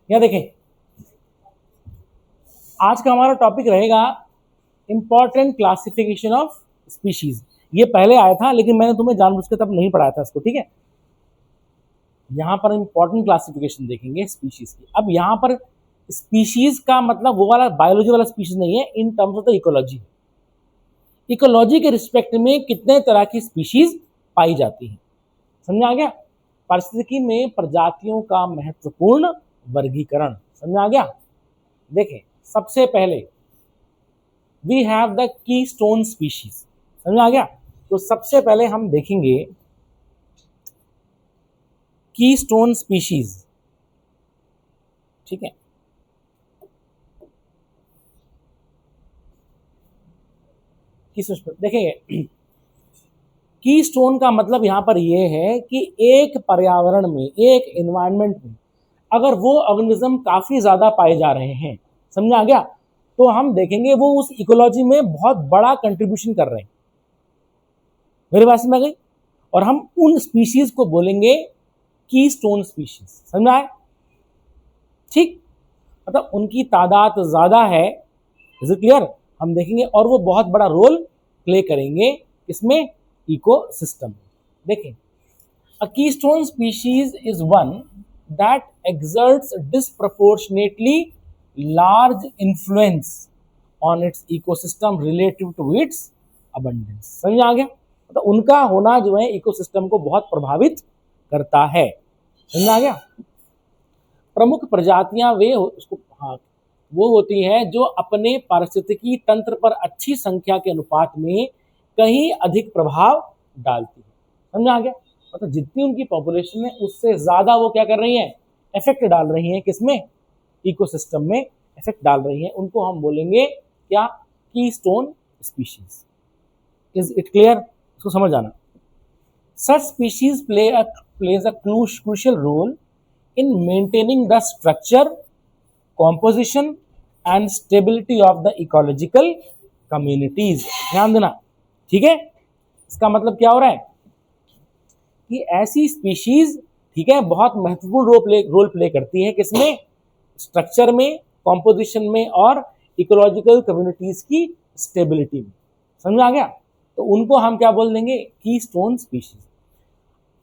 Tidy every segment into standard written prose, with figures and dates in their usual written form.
यहाँ देखें, आज का हमारा टॉपिक रहेगा इंपॉर्टेंट क्लासिफिकेशन ऑफ स्पीशीज। ये पहले आया था लेकिन मैंने तुम्हें जानबूझ के तब नहीं पढ़ाया था इसको, ठीक है। यहाँ पर इंपॉर्टेंट क्लासिफिकेशन देखेंगे स्पीशीज की। अब यहाँ पर स्पीशीज का मतलब वो वाला बायोलॉजी वाला स्पीशीज नहीं है, in terms of the ecology. Ecology के रिस्पेक्ट में कितने तरह की स्पीशीज पाई जाती है, समझ आ गया। पारिस्थितिकी में प्रजातियों का महत्वपूर्ण वर्गीकरण, समझ आ गया। देखें, सबसे पहले we have the keystone species, समझ आ गया। तो सबसे पहले हम देखेंगे कीस्टोन स्पीशीज, ठीक है। देखेंगे, कीस्टोन का मतलब यहां पर यह है कि एक पर्यावरण में, एक एनवायरनमेंट में अगर वो ऑर्गेनिज्म काफी ज्यादा पाए जा रहे हैं, समझ आ गया, तो हम देखेंगे वो उस इकोलॉजी में बहुत बड़ा कंट्रीब्यूशन कर रहे हैं। मेरी बात समझ आ गई। और हम उन स्पीशीज को बोलेंगे कीस्टोन स्पीशीज, समझ आए, ठीक। मतलब उनकी तादाद ज्यादा है, इज इट क्लियर, हम देखेंगे, और वो बहुत बड़ा रोल प्ले करेंगे इसमें, इकोसिस्टम। देखें, a keystone species is one that exerts disproportionately large influence on its ecosystem relative to its abundance, समझ आ गया। तो उनका होना जो है इकोसिस्टम को बहुत प्रभावित करता है, समझ आ गया। प्रमुख प्रजातियां वे उसको, हाँ, वो होती हैं जो अपने पारिस्थितिकी तंत्र पर अच्छी संख्या के अनुपात में कहीं अधिक प्रभाव डालती है, समझ आ गया। मतलब जितनी उनकी पॉपुलेशन है उससे ज्यादा वो क्या कर रही हैं, इफेक्ट डाल रही हैं, किसमें, इकोसिस्टम में इफेक्ट डाल रही हैं। उनको हम बोलेंगे क्या, keystone species. Is it clear, इसको समझ आना। Such species plays a crucial role in maintaining the structure, composition and stability of the ecological communities। ध्यान देना, ठीक है। इसका मतलब क्या हो रहा है कि ऐसी स्पीशीज, ठीक है, बहुत महत्वपूर्ण रोल प्ले करती है किसमें, स्ट्रक्चर में, कॉम्पोजिशन में और इकोलॉजिकल कम्युनिटीज की स्टेबिलिटी में, समझ आ गया। तो उनको हम क्या बोल देंगे, कीस्टोन स्पीशीज।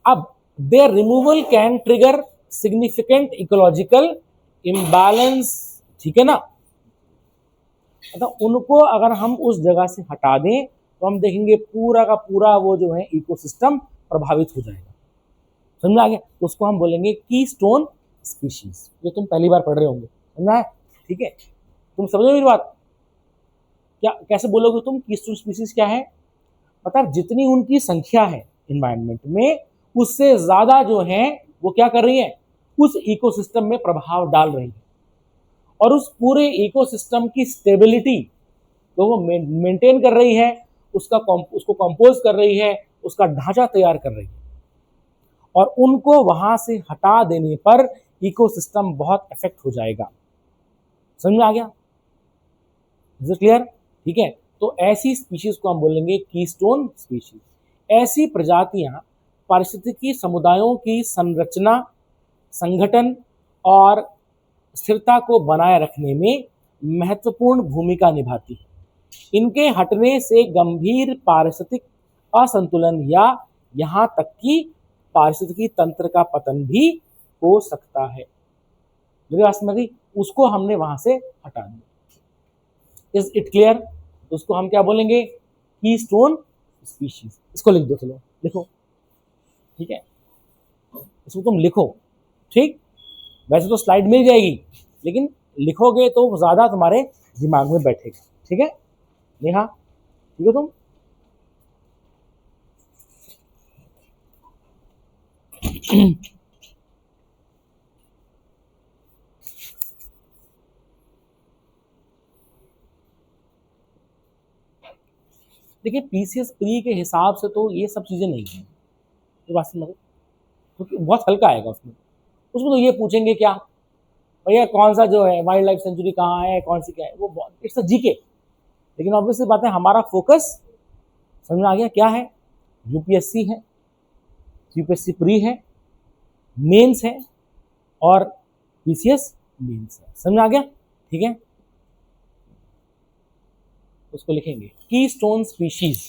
अब their removal can trigger significant ecological imbalance, ठीक है ना। मतलब उनको अगर हम उस जगह से हटा दें तो हम देखेंगे पूरा का पूरा वो जो है इकोसिस्टम प्रभावित हो जाएगा, समझ आ गया। तो उसको हम बोलेंगे कीस्टोन स्पीशीज, जो तुम पहली बार पढ़ रहे होंगे, समझा है, ठीक है। तुम समझो मेरी बात, क्या कैसे बोलोगे तुम, कीस्टोन स्पीशीज क्या है, मतलब जितनी उनकी संख्या है एनवायरनमेंट में उससे ज्यादा जो है वो क्या कर रही है, उस इकोसिस्टम में प्रभाव डाल रही है, और उस पूरे इकोसिस्टम की स्टेबिलिटी तो वो मेंटेन कर रही है, उसको कंपोज कर रही है, उसका ढांचा तैयार कर रही है। और उनको वहां से हटा देने पर इकोसिस्टम बहुत इफेक्ट हो जाएगा, समझ में आ गया, इज इट क्लियर, ठीक है। तो ऐसी स्पीशीज को हम बोलेंगे कीस्टोन स्पीशीज। ऐसी प्रजातियां पारिस्थितिकी समुदायों की संरचना, संगठन और स्थिरता को बनाए रखने में महत्वपूर्ण भूमिका निभाती है। इनके हटने से गंभीर पारिस्थितिक असंतुलन या यहाँ तक कि पारिस्थितिकी तंत्र का पतन भी हो सकता है। मेरी बात समझ गई, उसको हमने वहां से हटा दिया। इज इट क्लियर, उसको हम क्या बोलेंगे, कीस्टोन स्पीशीज। इसको लिख दो, चलो लिखो, ठीक है, इसको तुम लिखो, ठीक। वैसे तो स्लाइड मिल जाएगी लेकिन लिखोगे तो ज्यादा तुम्हारे दिमाग में बैठेगा, ठीक है। नेहा, ठीक है तुम, देखिए पीसीएस प्री के हिसाब से तो ये सब चीजें नहीं है, ये बात समझो, क्योंकि बहुत हल्का आएगा उसमें। उसमें तो ये पूछेंगे क्या, भैया कौन सा जो है वाइल्ड लाइफ सेंचुरी कहाँ है, कौन सी क्या है, वो इट्स अ जीके। लेकिन ऑब्वियसली बात है, हमारा फोकस समझ में आ गया क्या है, यूपीएससी है, यूपीएससी प्री है, मेंस है और पीसीएस मीन्स है। समझ आ गया? ठीक है, उसको लिखेंगे की स्टोन स्पीशीज।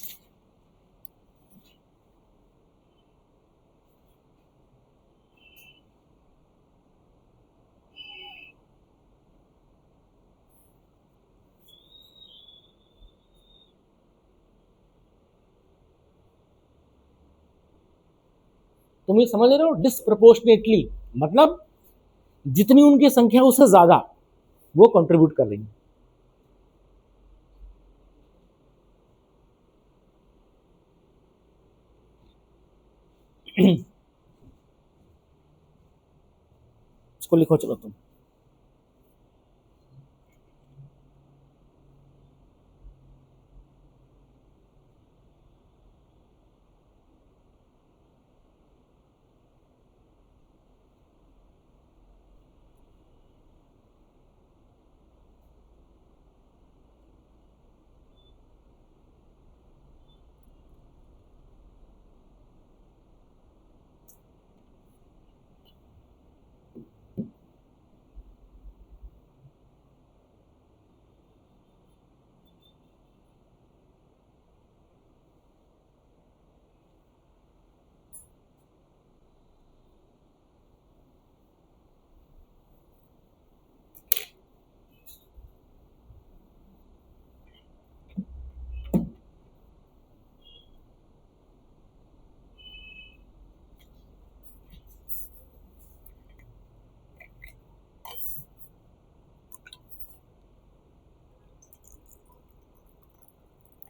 तुम ये समझ रहे हो? डिस्प्रपोर्शनेटली मतलब जितनी उनकी संख्या उससे ज्यादा वो कंट्रीब्यूट कर रही है। इसको लिखो चलो तुम।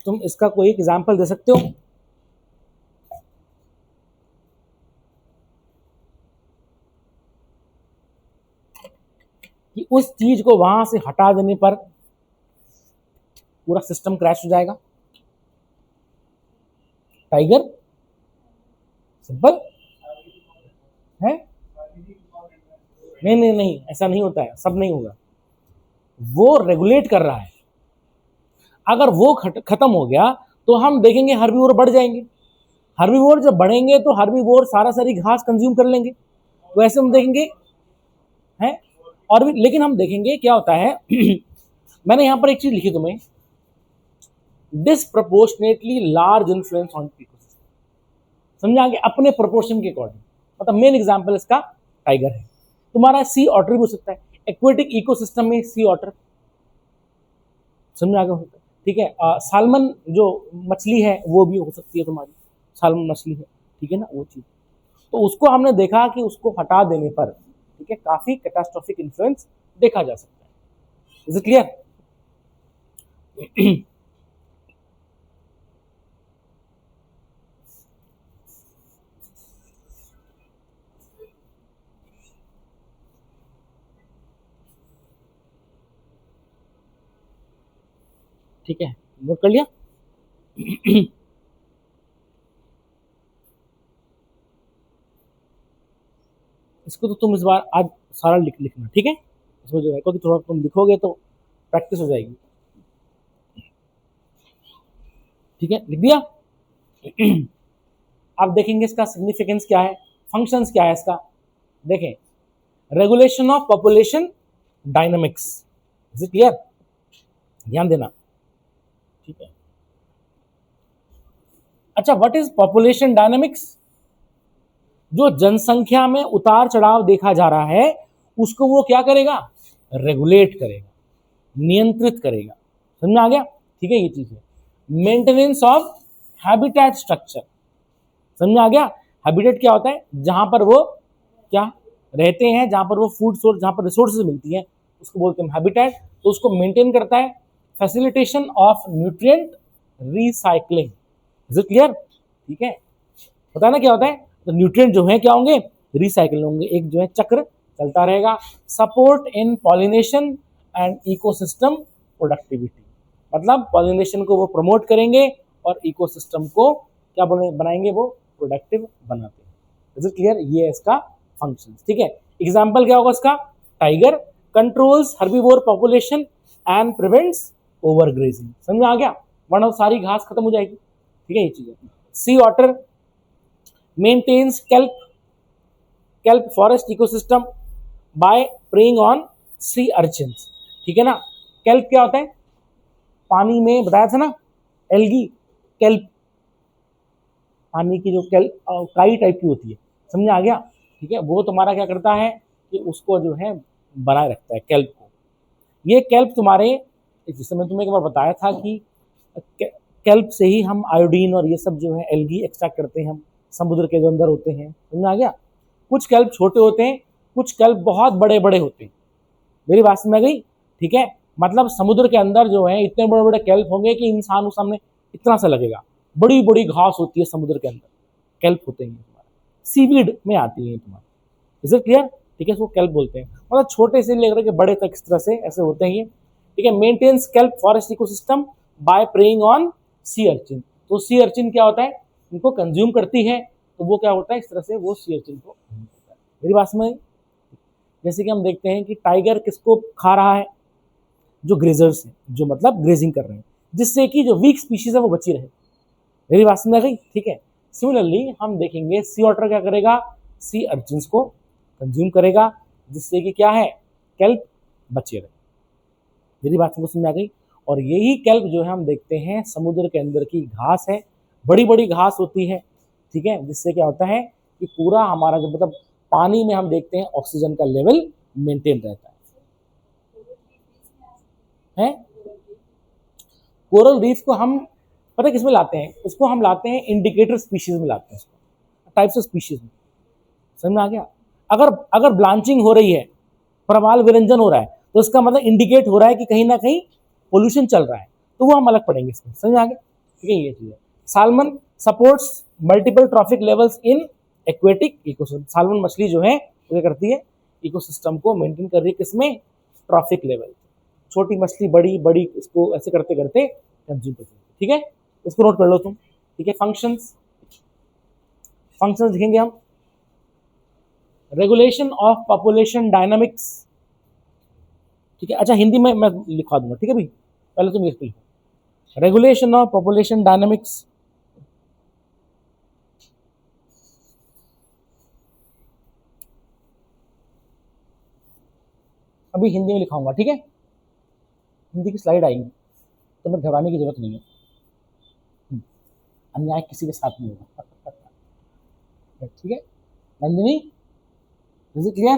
तुम इसका कोई एग्जाम्पल दे सकते हो? कि उस चीज को वहां से हटा देने पर पूरा सिस्टम क्रैश हो जाएगा। टाइगर सिंपल है। नहीं नहीं नहीं, ऐसा नहीं होता है, सब नहीं होगा। वो रेगुलेट कर रहा है। अगर वो खत्म हो गया तो हम देखेंगे हर्बीवोर बढ़ जाएंगे। हर्बीवोर जब बढ़ेंगे तो हर्बीवोर सारा सारी घास कंज्यूम कर लेंगे। तो ऐसे हम देखेंगे हैं। और भी लेकिन हम देखेंगे क्या होता है। मैंने यहां पर एक चीज लिखी तुम्हें, disproportionately large influence on ecosystem. समझा आगे? अपने प्रोपोर्शन के अकॉर्डिंग। मतलब मेन एग्जांपल इसका टाइगर है। तुम्हारा सी ऑटर भी हो सकता है, एक्वेटिक इकोसिस्टम में सी ऑटर। समझ आगे? होता है। ठीक है, सालमन जो मछली है वो भी हो सकती है तुम्हारी, सालमन मछली है, ठीक है ना, वो चीज। तो उसको हमने देखा कि उसको हटा देने पर, ठीक है, काफी कैटास्ट्रोफिक इन्फ्लुएंस देखा जा सकता है। Is it clear? ठीक है, नोट कर लिया? इसको तो तुम इस बार आज सारा लिखना, ठीक है? इसमें जो है क्योंकि थोड़ा तुम लिखोगे तो प्रैक्टिस हो जाएगी। ठीक है, लिख दिया? अब देखेंगे इसका सिग्निफिकेंस क्या है, फंक्शंस क्या है इसका। देखें, regulation of population dynamics. Is it clear? ध्यान देना, ठीक है। अच्छा, व्हाट इज पॉपुलेशन डायनामिक्स? जो जनसंख्या में उतार चढ़ाव देखा जा रहा है उसको वो क्या करेगा? रेगुलेट करेगा, नियंत्रित करेगा। समझ में आ गया? ठीक है, ये चीज है। Maintenance of habitat structure. समझ में आ गया? हैबिटेट क्या होता है? जहां पर वो क्या रहते हैं, जहां पर वो फूड सोर्स, जहां पर रिसोर्सेज मिलती हैं, उसको बोलते हैं हैबिटेट। तो उसको मेंटेन करता है। Facilitation of nutrient recycling. Is it clear? ठीक है, पता ना क्या होता है? तो न्यूट्रिएंट जो है क्या होंगे? रिसाइकल होंगे, एक जो है चक्र चलता रहेगा। Support in pollination and ecosystem productivity. मतलब पॉलिनेशन को वो प्रमोट करेंगे और इकोसिस्टम को क्या बनाएंगे? वो प्रोडक्टिव बनाते हैं। Is it clear? ये है इसका फंक्शन। ठीक है, एग्जाम्पल क्या होगा इसका? Tiger controls herbivore population and prevents overgrazing. समझ में आ गया? वरना सारी घास खत्म हो जाएगी। ठीक है, ये चीज है। Sea otter maintains kelp forest ecosystem by preying on sea urchins, ठीक है ना। केल्प क्या होता है, पानी में बताया था ना, एल्गी, केल्प, पानी की जो काई टाइप की होती है, समझ आ गया, ठीक है। वो तुम्हारा क्या करता है कि उसको जो है बनाए रखता है केल्प को। ये केल्प तुम्हारे, जैसे मैं तुम्हें एक बार बताया था कि केल्प से ही हम आयोडीन और ये सब जो है एल्गी एक्सट्रैक्ट करते हैं, हम समुद्र के जो अंदर होते हैं, समझ आ गया। कुछ केल्प छोटे होते हैं, कुछ केल्प बहुत बड़े बड़े होते हैं, मेरी बात समझ में गई, ठीक है। मतलब समुद्र के अंदर जो है इतने बड़े बड़े केल्प होंगे कि इंसान उस सामने इतना सा लगेगा, बड़ी बड़ी घास होती है समुद्र के अंदर, केल्प होते हैं तुम्हारे, सीवीड में आती है तुम्हारे, इज इट क्लियर, ठीक है। इसको केल्प बोलते हैं, मतलब छोटे से लेकर के बड़े तक इस तरह से ऐसे होते हैं ये, ठीक है। Maintains kelp forest ecosystem by preying on sea urchin. तो सी अर्चिन क्या होता है, इनको कंज्यूम करती है, तो वो क्या होता है, इस तरह से वो सी अर्चिन को, मेरी बात में, जैसे कि हम देखते हैं कि टाइगर किसको खा रहा है, जो ग्रेजर्स हैं, जो मतलब ग्रेजिंग कर रहे हैं, जिससे कि जो वीक स्पीशीज है वो बची रहे, मेरी बात समझ आ गई, ठीक है। सिमिलरली हम देखेंगे सी ऑटर क्या करेगा, सी अर्चिन्स को कंज्यूम करेगा, जिससे कि क्या है, केल्प बचे रहे, मेरी बात समझ आ गई। और यही केल्प जो है हम देखते हैं समुद्र के अंदर की घास है, बड़ी बड़ी घास होती है, ठीक है, जिससे क्या होता है कि पूरा हमारा जो मतलब पानी में हम देखते हैं ऑक्सीजन का लेवल मेंटेन रहता है। कोरल रीफ को हम पता है किस में लाते हैं, उसको हम लाते हैं इंडिकेटर स्पीशीज में लाते हैं, उसको टाइप्स ऑफ स्पीशीज में, समझ में आ गया। अगर अगर ब्लांचिंग हो रही है, प्रवाल विरंजन हो रहा है, तो इसका मतलब इंडिकेट हो रहा है कि कहीं ना कहीं पोल्यूशन चल रहा है, तो वो हम अलग पढ़ेंगे इसमें, समझ में आ गया, ठीक है। ये चीज है। Salmon supports multiple trophic levels in aquatic ecosystem. Salmon मछली जो है वो क्या करती है, इकोसिस्टम को मेंटेन कर रही है, किसमें, ट्रॉफिक लेवल, छोटी मछली बड़ी बड़ी, इसको ऐसे करते करते कंज्यूम करते, ठीक है। इसको नोट कर लो तुम, ठीक है। फंक्शंस, फंक्शंस लिखेंगे हम, रेगुलेशन ऑफ पॉपुलेशन डायनामिक्स, ठीक है। अच्छा हिंदी में मैं लिखवा दूंगा, ठीक है भाई, पहले तुम लिख लो, रेगुलेशन ऑफ पॉपुलेशन डायनामिक्स, अभी हिंदी में लिखाऊंगा, ठीक है। हिंदी की स्लाइड आएंगी, तो मैं घबराने की जरूरत नहीं है, अन्याय किसी के साथ नहीं होगा, ठीक है। Nandini, is it clear,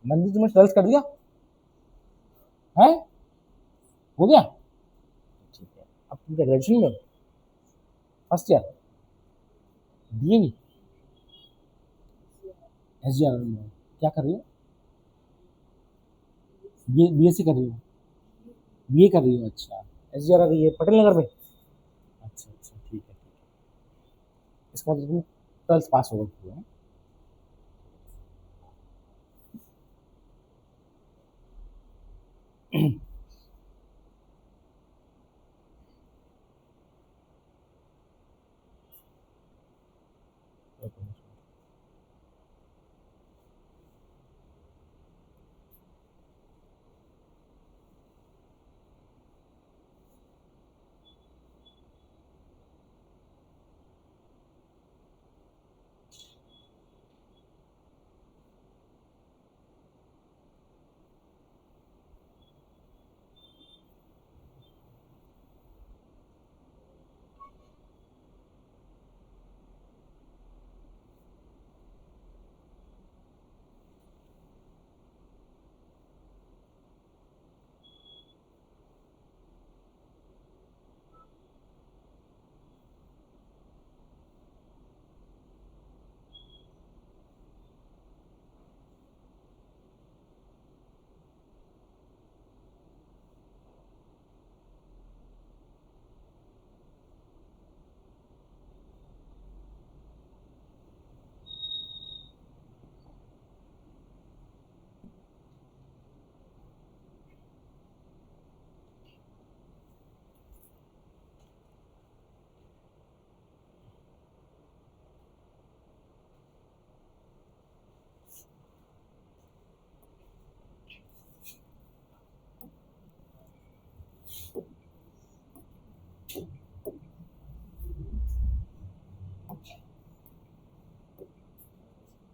Nandini तुमने 12th कर दिया है, हो गया, ठीक है। अब तुम ग्रेजुएशन में, फर्स्ट ईयर, बीए, एसजीआर में क्या कर रही हो, बीएससी कर रही हो, बीए कर रही हो, अच्छा। एसजीआर आ रही है पटेल नगर में, अच्छा अच्छा, ठीक है, इसका मतलब तुम 12th पास हो गए हो,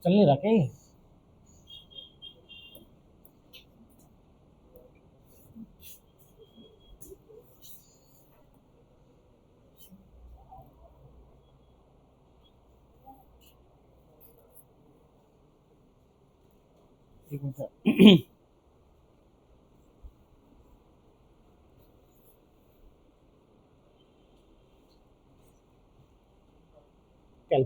चल नहीं रहा क्या ये, एक मिनट चल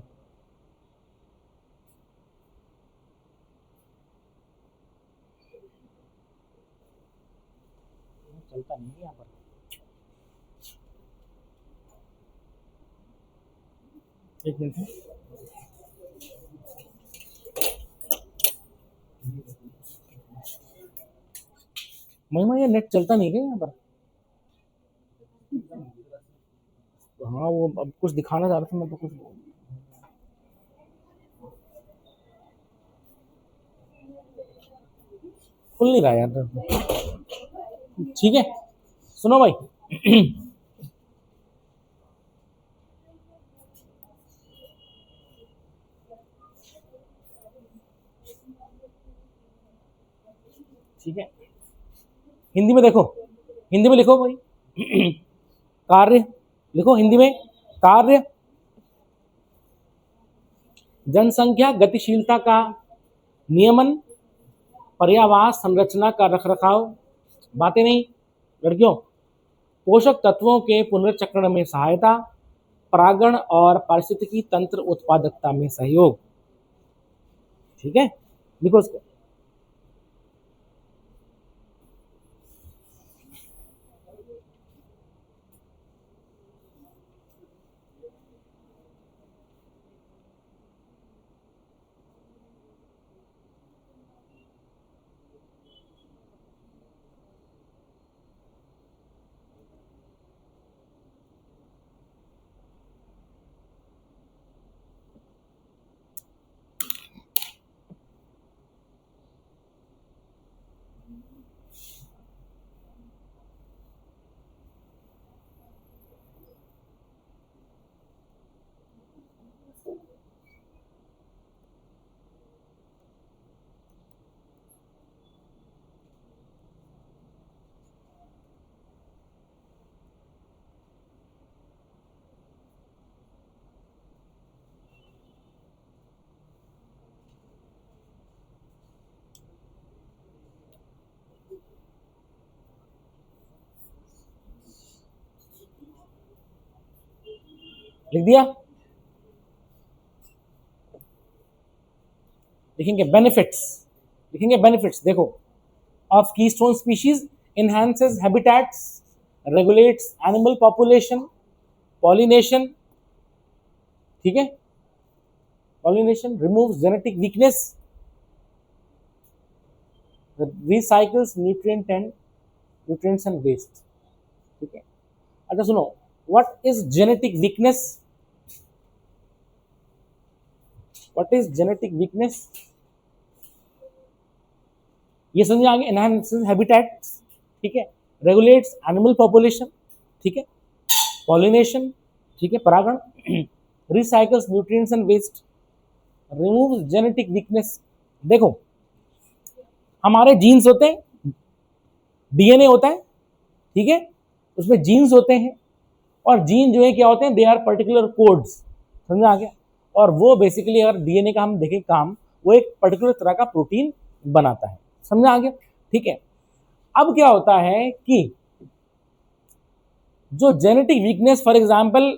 चलता नहीं है यहाँ पर। एक मिनट महिमा, ये नेट चलता नहीं है यहाँ पर। हाँ वो अब कुछ दिखाना चाह रहा था मैं तो कुछ। खुल नहीं रहा यार। ठीक है सुनो भाई ठीक है, हिंदी में देखो, हिंदी में लिखो भाई कार्य लिखो हिंदी में। कार्य, जनसंख्या गतिशीलता का नियमन, पर्यावास संरचना का रखरखाव, बातें नहीं लड़कियों, पोषक तत्वों के पुनर्चक्रण में सहायता, परागण और पारिस्थितिकी तंत्र उत्पादकता में सहयोग। ठीक है लिखो उसको। लिख दिया, लिखेंगे बेनिफिट्स, लिखेंगे बेनिफिट्स देखो of keystone species, enhances habitats, regulates animal population, pollination, ठीक है, pollination, removes genetic weakness, recycles nutrients and waste। ठीक है, अच्छा सुनो, what is genetic weakness, what is genetic weakness, ये समझ आगे। एनहांसेस हैबिटेट्स, ठीक है, रेगुलेट्स एनिमल पॉपुलेशन, ठीक है, पॉलिनेशन, ठीक है, परागण, recycles nutrients and waste, removes genetic weakness. देखो हमारे जीन्स होते हैं, डीएनए होता है, ठीक है, उसमें जीन्स होते हैं, और जीन जो है क्या होते हैं, दे आर पर्टिकुलर कोड्स, समझ आ गया। और वो बेसिकली अगर डीएनए का हम देखें काम, वो एक पर्टिकुलर तरह का प्रोटीन बनाता है, समझ आ गया। ठीक है, अब क्या होता है कि जो जेनेटिक वीकनेस, फॉर एग्जांपल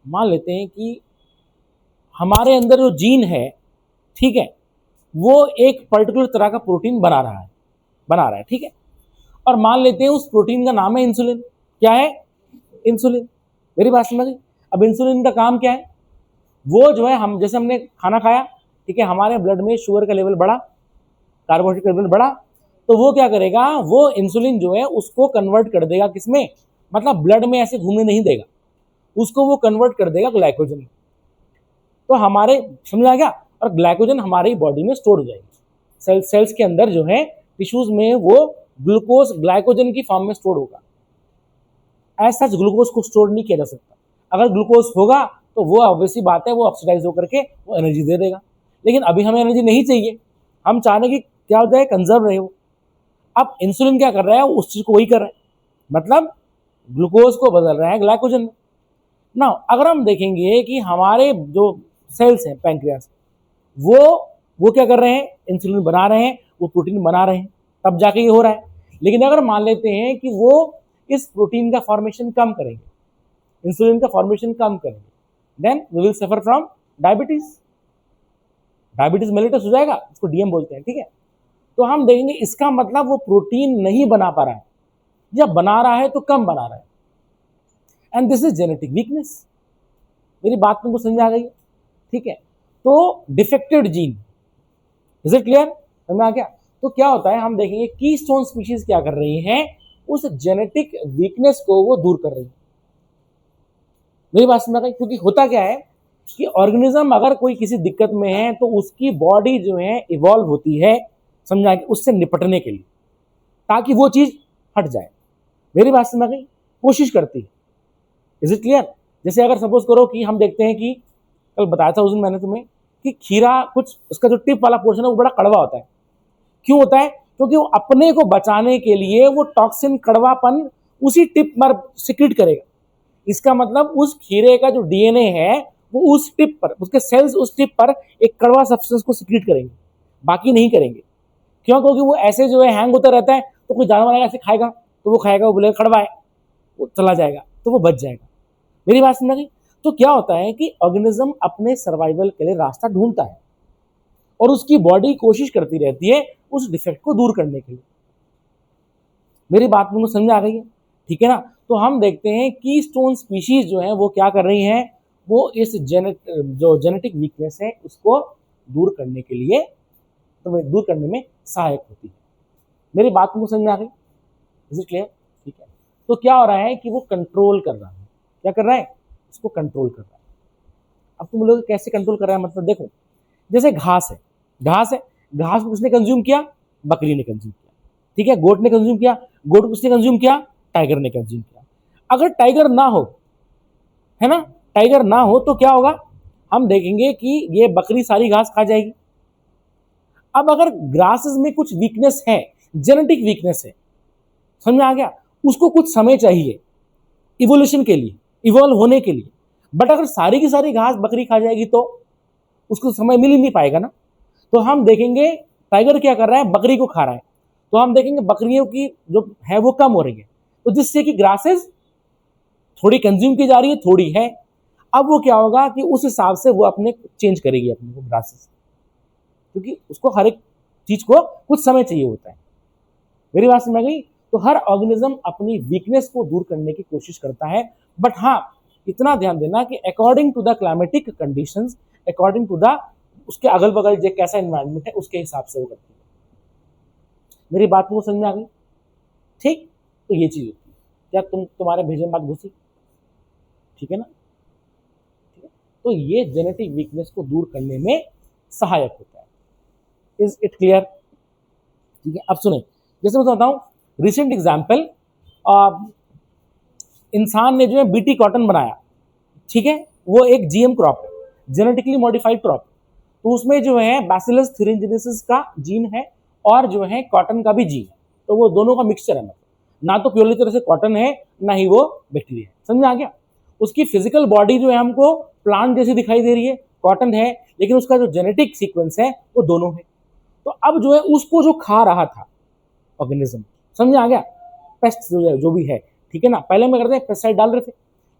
मान लेते हैं कि हमारे अंदर जो जीन है, ठीक है, वो एक पर्टिकुलर तरह का प्रोटीन बना रहा है, ठीक है, और मान लेते हैं उस प्रोटीन का नाम है इंसुलिन। क्या है? इंसुलिन। मेरी बात समझ गई। अब इंसुलिन का काम क्या है, वो जो है, हम जैसे हमने खाना खाया, ठीक है, हमारे ब्लड में शुगर का लेवल बढ़ा, कार्बोहाइड्रेट का लेवल बढ़ा, तो वो क्या करेगा, वो इंसुलिन जो है उसको कन्वर्ट कर देगा किसमें, मतलब ब्लड में ऐसे घूमने नहीं देगा, उसको वो कन्वर्ट कर देगा ग्लाइकोजन में। तो हमारे समझ आ गया, और ग्लाइकोजन हमारी बॉडी में स्टोर हो जाएगी, सेल्स के अंदर जो है, टिश्यूज में वो ग्लूकोज ग्लाइकोजन की फॉर्म में स्टोर होगा। ऐसा ग्लूकोज को स्टोर नहीं किया जा सकता। अगर ग्लूकोज होगा तो वो ऑब्वियसली बात है, वो ऑक्सीडाइज होकर के वो एनर्जी दे देगा, लेकिन अभी हमें एनर्जी नहीं चाहिए, हम चाहने की क्या हो जाए, कंजर्व रहे वो। अब इंसुलिन क्या कर रहा है, उस चीज को वही कर रहा है, मतलब ग्लूकोज को बदल रहा है ग्लाइकोजन में। ना अगर हम देखेंगे कि हमारे जो सेल्स हैं पैंक्रियास, वो वो क्या कर रहे हैं, इंसुलिन बना रहे हैं, वो प्रोटीन बना रहे हैं, तब जाके ये हो रहा है। लेकिन अगर मान लेते हैं कि वो इस प्रोटीन का फॉर्मेशन कम करेंगे, इंसुलिन का फॉर्मेशन कम करेंगे, then we will suffer from diabetes. Diabetes mellitus हो जाएगा, इसको डीएम बोलते हैं, ठीक है। तो हम देखेंगे इसका मतलब वो प्रोटीन नहीं बना पा रहा है, या बना रहा है तो कम बना रहा है, and this is genetic weakness. मेरी बात तुमको समझ आ गई, ठीक है। तो defected gene, is it clear, समझ आ गया। तो क्या होता है, हम देखेंगे कीस्टोन स्पीशीज क्या कर रही हैं, उस जेनेटिक वीकनेस को वो दूर कर रही है। मेरी बात समझ आ गई, क्योंकि होता क्या है कि ऑर्गेनिज्म अगर कोई किसी दिक्कत में है तो उसकी बॉडी जो है इवॉल्व होती है, समझा, उससे निपटने के लिए, ताकि वो चीज हट जाए। मेरी बात समझ आ गई, कोशिश करती है। Is it clear. जैसे अगर सपोज करो कि हम देखते हैं कि कल बताया था उस दिन मैंने तुम्हें कि खीरा, कुछ उसका जो टिप वाला पोर्शन है वो बड़ा कड़वा होता है। क्यों होता है, क्योंकि वो अपने को बचाने के लिए वो टॉक्सिन, कड़वापन उसी टिप पर सिक्रीट करेगा। इसका मतलब उस खीरे का जो डीएनए है वो उस टिप पर, उसके सेल्स उस टिप पर एक कड़वा सब्सटेंस को सिक्रीट करेंगे, बाकी नहीं करेंगे। क्यों, क्योंकि वो ऐसे जो है हैंग होता रहता है, तो कोई जानवर ऐसे खाएगा तो वो खाएगा, वो बोलेगा कड़वा है, वो चला जाएगा, तो वो बच जाएगा। मेरी बात समझ गई। तो क्या होता है कि ऑर्गेनिज्म अपने सर्वाइवल के लिए रास्ता ढूंढता है और उसकी बॉडी कोशिश करती रहती है उस डिफेक्ट को दूर करने के लिए। मेरी बात मुझे समझ आ गई है, ठीक है ना। तो हम देखते हैं कि कीस्टोन स्पीशीज जो है वो क्या कर रही हैं, वो इस जो जेनेटिक वीकनेस है उसको दूर करने के लिए, तो दूर करने में सहायक होती है। मेरी बात को समझ में आ गई, इज इट क्लियर, ठीक है। तो क्या हो रहा है कि वो कंट्रोल कर रहा है, क्या कर रहा है, उसको कंट्रोल कर रहा है। अब तुम लोग कैसे कंट्रोल कर रहा है, मतलब देखो, जैसे घास है, घास है, घास को किसने कंज्यूम किया, बकरी ने कंज्यूम किया, ठीक है। गोट ने कंज्यूम किया, गोट को किसने कंज्यूम किया, टाइगर ने कंज्यूम किया। अगर टाइगर ना हो, है ना, टाइगर ना हो तो क्या होगा, हम देखेंगे कि ये बकरी सारी घास खा जाएगी। अब अगर ग्रासेस में कुछ वीकनेस है, जेनेटिक वीकनेस है, समझ में आ गया, उसको कुछ समय चाहिए इवोल्यूशन के लिए, इवॉल्व होने के लिए। बट अगर सारी की सारी घास बकरी खा जाएगी तो उसको समय मिल ही नहीं पाएगा ना। तो हम देखेंगे टाइगर क्या कर रहा है, बकरी को खा रहा है, तो हम देखेंगे बकरियों की जो है वो कम हो रही है, तो जिससे कि ग्रासेस थोड़ी कंज्यूम की जा रही है, थोड़ी है। अब वो क्या होगा कि उस हिसाब से वो अपने चेंज करेगी अपने को ग्रासेस, क्योंकि उसको हर एक चीज को कुछ समय चाहिए होता है। मेरी बात समझ गई। तो हर ऑर्गेनिज्म अपनी वीकनेस को दूर करने की कोशिश करता है, बट हाँ, इतना ध्यान देना कि according to the climatic conditions, according to the उसके अगल बगल जो कैसा एनवायरनमेंट है उसके हिसाब से वो करती है। मेरी बात को समझ में आ गई, ठीक। तो ये चीज होती है, क्या तुम्हारे भेजे में बात घुसी, ठीक है ना, ठीक है। तो ये जेनेटिक वीकनेस को दूर करने में सहायक होता है। इज इट क्लियर, ठीक है। अब सुने, जैसे मैं बताता हूँ रिसेंट एग्जाम्पल, इंसान ने जो है बीटी कॉटन बनाया, ठीक है, वो एक जीएम क्रॉप है, जेनेटिकली मॉडिफाइड क्रॉप। तो उसमें जो है बैसिलस थुरिनजेनेसिस का जीन है और जो है कॉटन का भी जीन है, तो वो दोनों का मिक्सचर है, मतलब ना तो प्योरली तरह से कॉटन है ना ही वो बैक्टीरिया है, समझ आ गया। उसकी फिजिकल बॉडी जो है हमको प्लांट जैसी दिखाई दे रही है, कॉटन है, लेकिन उसका जो जेनेटिक सीक्वेंस है वो दोनों है। तो अब जो है उसको जो खा रहा था ऑर्गेनिज्म, समझ आ गया, पेस्ट जो भी है, ठीक है ना। पहले में करते हैं पेस्टिसाइड डाल रहे थे,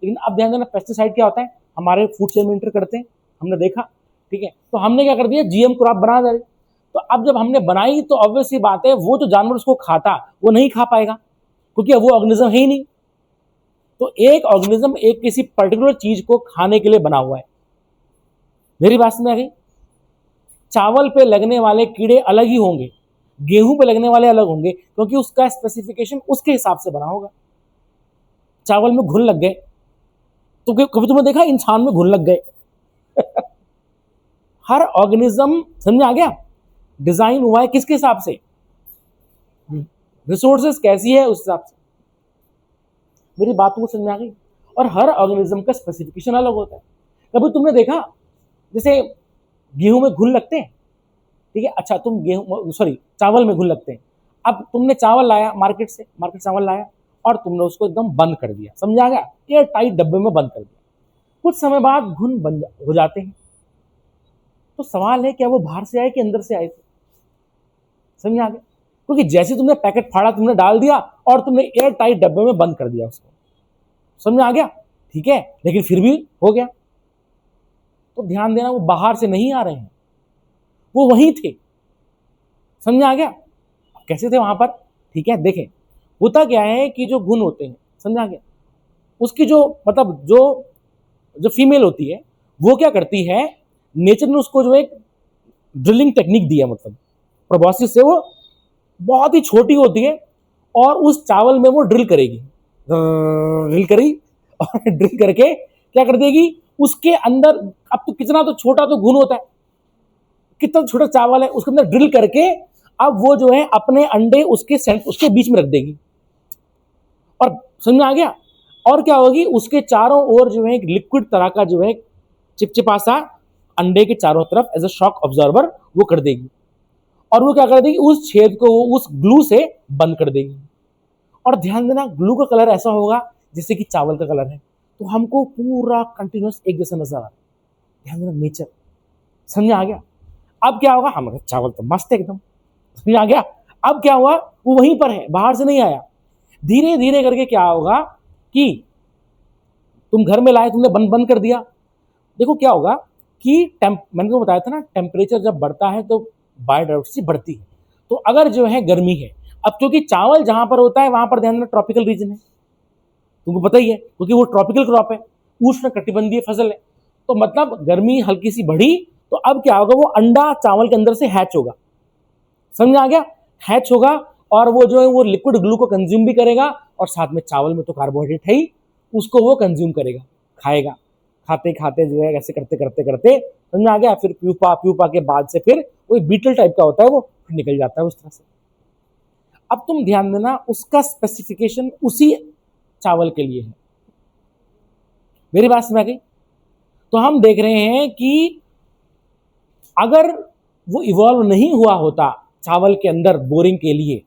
लेकिन अब ध्यान देना पेस्टिसाइड क्या होता है, हमारे फूड चेन में इंटर करते हैं, हमने देखा, ठीक है। तो हमने क्या कर दिया, जीएम क्रॉप बना दी। तो अब जब हमने बनाई तो ऑब्वियस सी बात है वो जो जानवर उसको खाता वो नहीं खा पाएगा, क्योंकि वो ऑर्गेनिज्म है ही नहीं। तो एक ऑर्गेनिज्म एक किसी पर्टिकुलर चीज को खाने के लिए बना हुआ है। मेरी बात में आ गई। चावल पे लगने वाले कीड़े अलग ही होंगे, गेहूं पे लगने वाले अलग होंगे, क्योंकि उसका स्पेसिफिकेशन उसके हिसाब से बना होगा। चावल में घुन लग गए, तो कभी तुमने देखा इंसान में घुन लग गए? हर ऑर्गेनिज्म, समझ आ गया, डिजाइन हुआ है किसके हिसाब से, रिसोर्सेस कैसी है उस हिसाब से। मेरी बात को समझ आ गई। और हर ऑर्गेनिज्म का स्पेसिफिकेशन अलग होता है। कभी तुमने देखा जैसे गेहूं में घुन लगते हैं, ठीक है, अच्छा तुम गेहूं, सॉरी, चावल में घुन लगते हैं। अब तुमने चावल लाया मार्केट से, मार्केट चावल लाया और तुमने उसको एकदम बंद कर दिया, समझ आ गया, एयर टाइट डब्बे में बंद कर दिया। कुछ समय बाद घुन बन हो जाते हैं, तो सवाल है क्या वो बाहर से आए कि अंदर से आए थे? समझ आ गया? क्योंकि जैसे तुमने पैकेट फाड़ा, तुमने डाल दिया और तुमने एयर टाइट डब्बे में बंद कर दिया उसको। समझ आ गया? ठीक है, लेकिन फिर भी हो गया। तो ध्यान देना, वो बाहर से नहीं आ रहे हैं, वो वहीं थे। समझ आ गया? कैसे थे वहां पर? ठीक है, देखें होता क्या है कि जो गुण होते हैं, समझ आ गया, उसकी जो मतलब जो जो फीमेल होती है वो क्या करती है, नेचर ने उसको जो एक ड्रिलिंग टेक्निक दी है, मतलब प्रोबॉसिस से वो बहुत ही छोटी होती है और उस चावल में वो ड्रिल करेगी, ड्रिल करी और ड्रिल करके क्या कर देगी उसके अंदर। अब तो कितना तो छोटा तो घुन होता है, कितना छोटा चावल है उसके अंदर ड्रिल करके अब वो जो है अपने अंडे उसके बीच में रख देगी। और समझ में आ गया? और क्या होगी, उसके चारों ओर जो है एक लिक्विड तरह का जो है चिपचिपा सा अंडे के चारों तरफ एज अ शॉक ऑब्जर्वर वो कर देगी। और वो क्या कर देगी, उस छेद को उस ग्लू से बंद कर देगी। और ध्यान देना, ग्लू का कलर ऐसा होगा जैसे कि चावल का कलर है, तो हमको पूरा कंटिन्यूस एक जैसा नजर आ रहा है। ध्यान देना, नेचर। समझ आ गया? अब क्या होगा, हमारे चावल तो मस्त है एकदम। समझ आ गया? अब क्या हुआ, वो वहीं पर है, बाहर से नहीं आया। धीरे धीरे करके क्या होगा कि तुम घर में लाए, तुमने बंद बंद कर दिया। देखो क्या होगा कि मैंने तो बताया था ना, टेम्परेचर जब बढ़ता है तो बायोडाइवर्सिटी बढ़ती है। तो अगर जो है गर्मी है, अब क्योंकि चावल जहां पर होता है वहां पर ध्यान देना ट्रॉपिकल रीजन है, तुमको पता ही है, क्योंकि वो ट्रॉपिकल क्रॉप है, उष्ण कटिबंधीय फसल है। तो मतलब गर्मी हल्की सी बढ़ी तो अब क्या होगा, वो अंडा चावल के अंदर से हैच होगा। समझ आ गया? हैच होगा और वो जो है वो लिक्विड ग्लू को कंज्यूम भी करेगा और साथ में चावल में तो कार्बोहाइड्रेट है ही, उसको वो कंज्यूम करेगा, खाएगा। खाते खाते जो है ऐसे करते करते करते, समझ आ गया, फिर प्यूपा प्यूपा के बाद से फिर वो बीटल टाइप का होता है, वो फिर निकल जाता है उस तरह से। अब तुम ध्यान देना, उसका स्पेसिफिकेशन उसी चावल के लिए है। मेरी बात समझ आ गई? तो हम देख रहे हैं कि अगर वो इवॉल्व नहीं हुआ होता चावल के अंदर बोरिंग के लिए,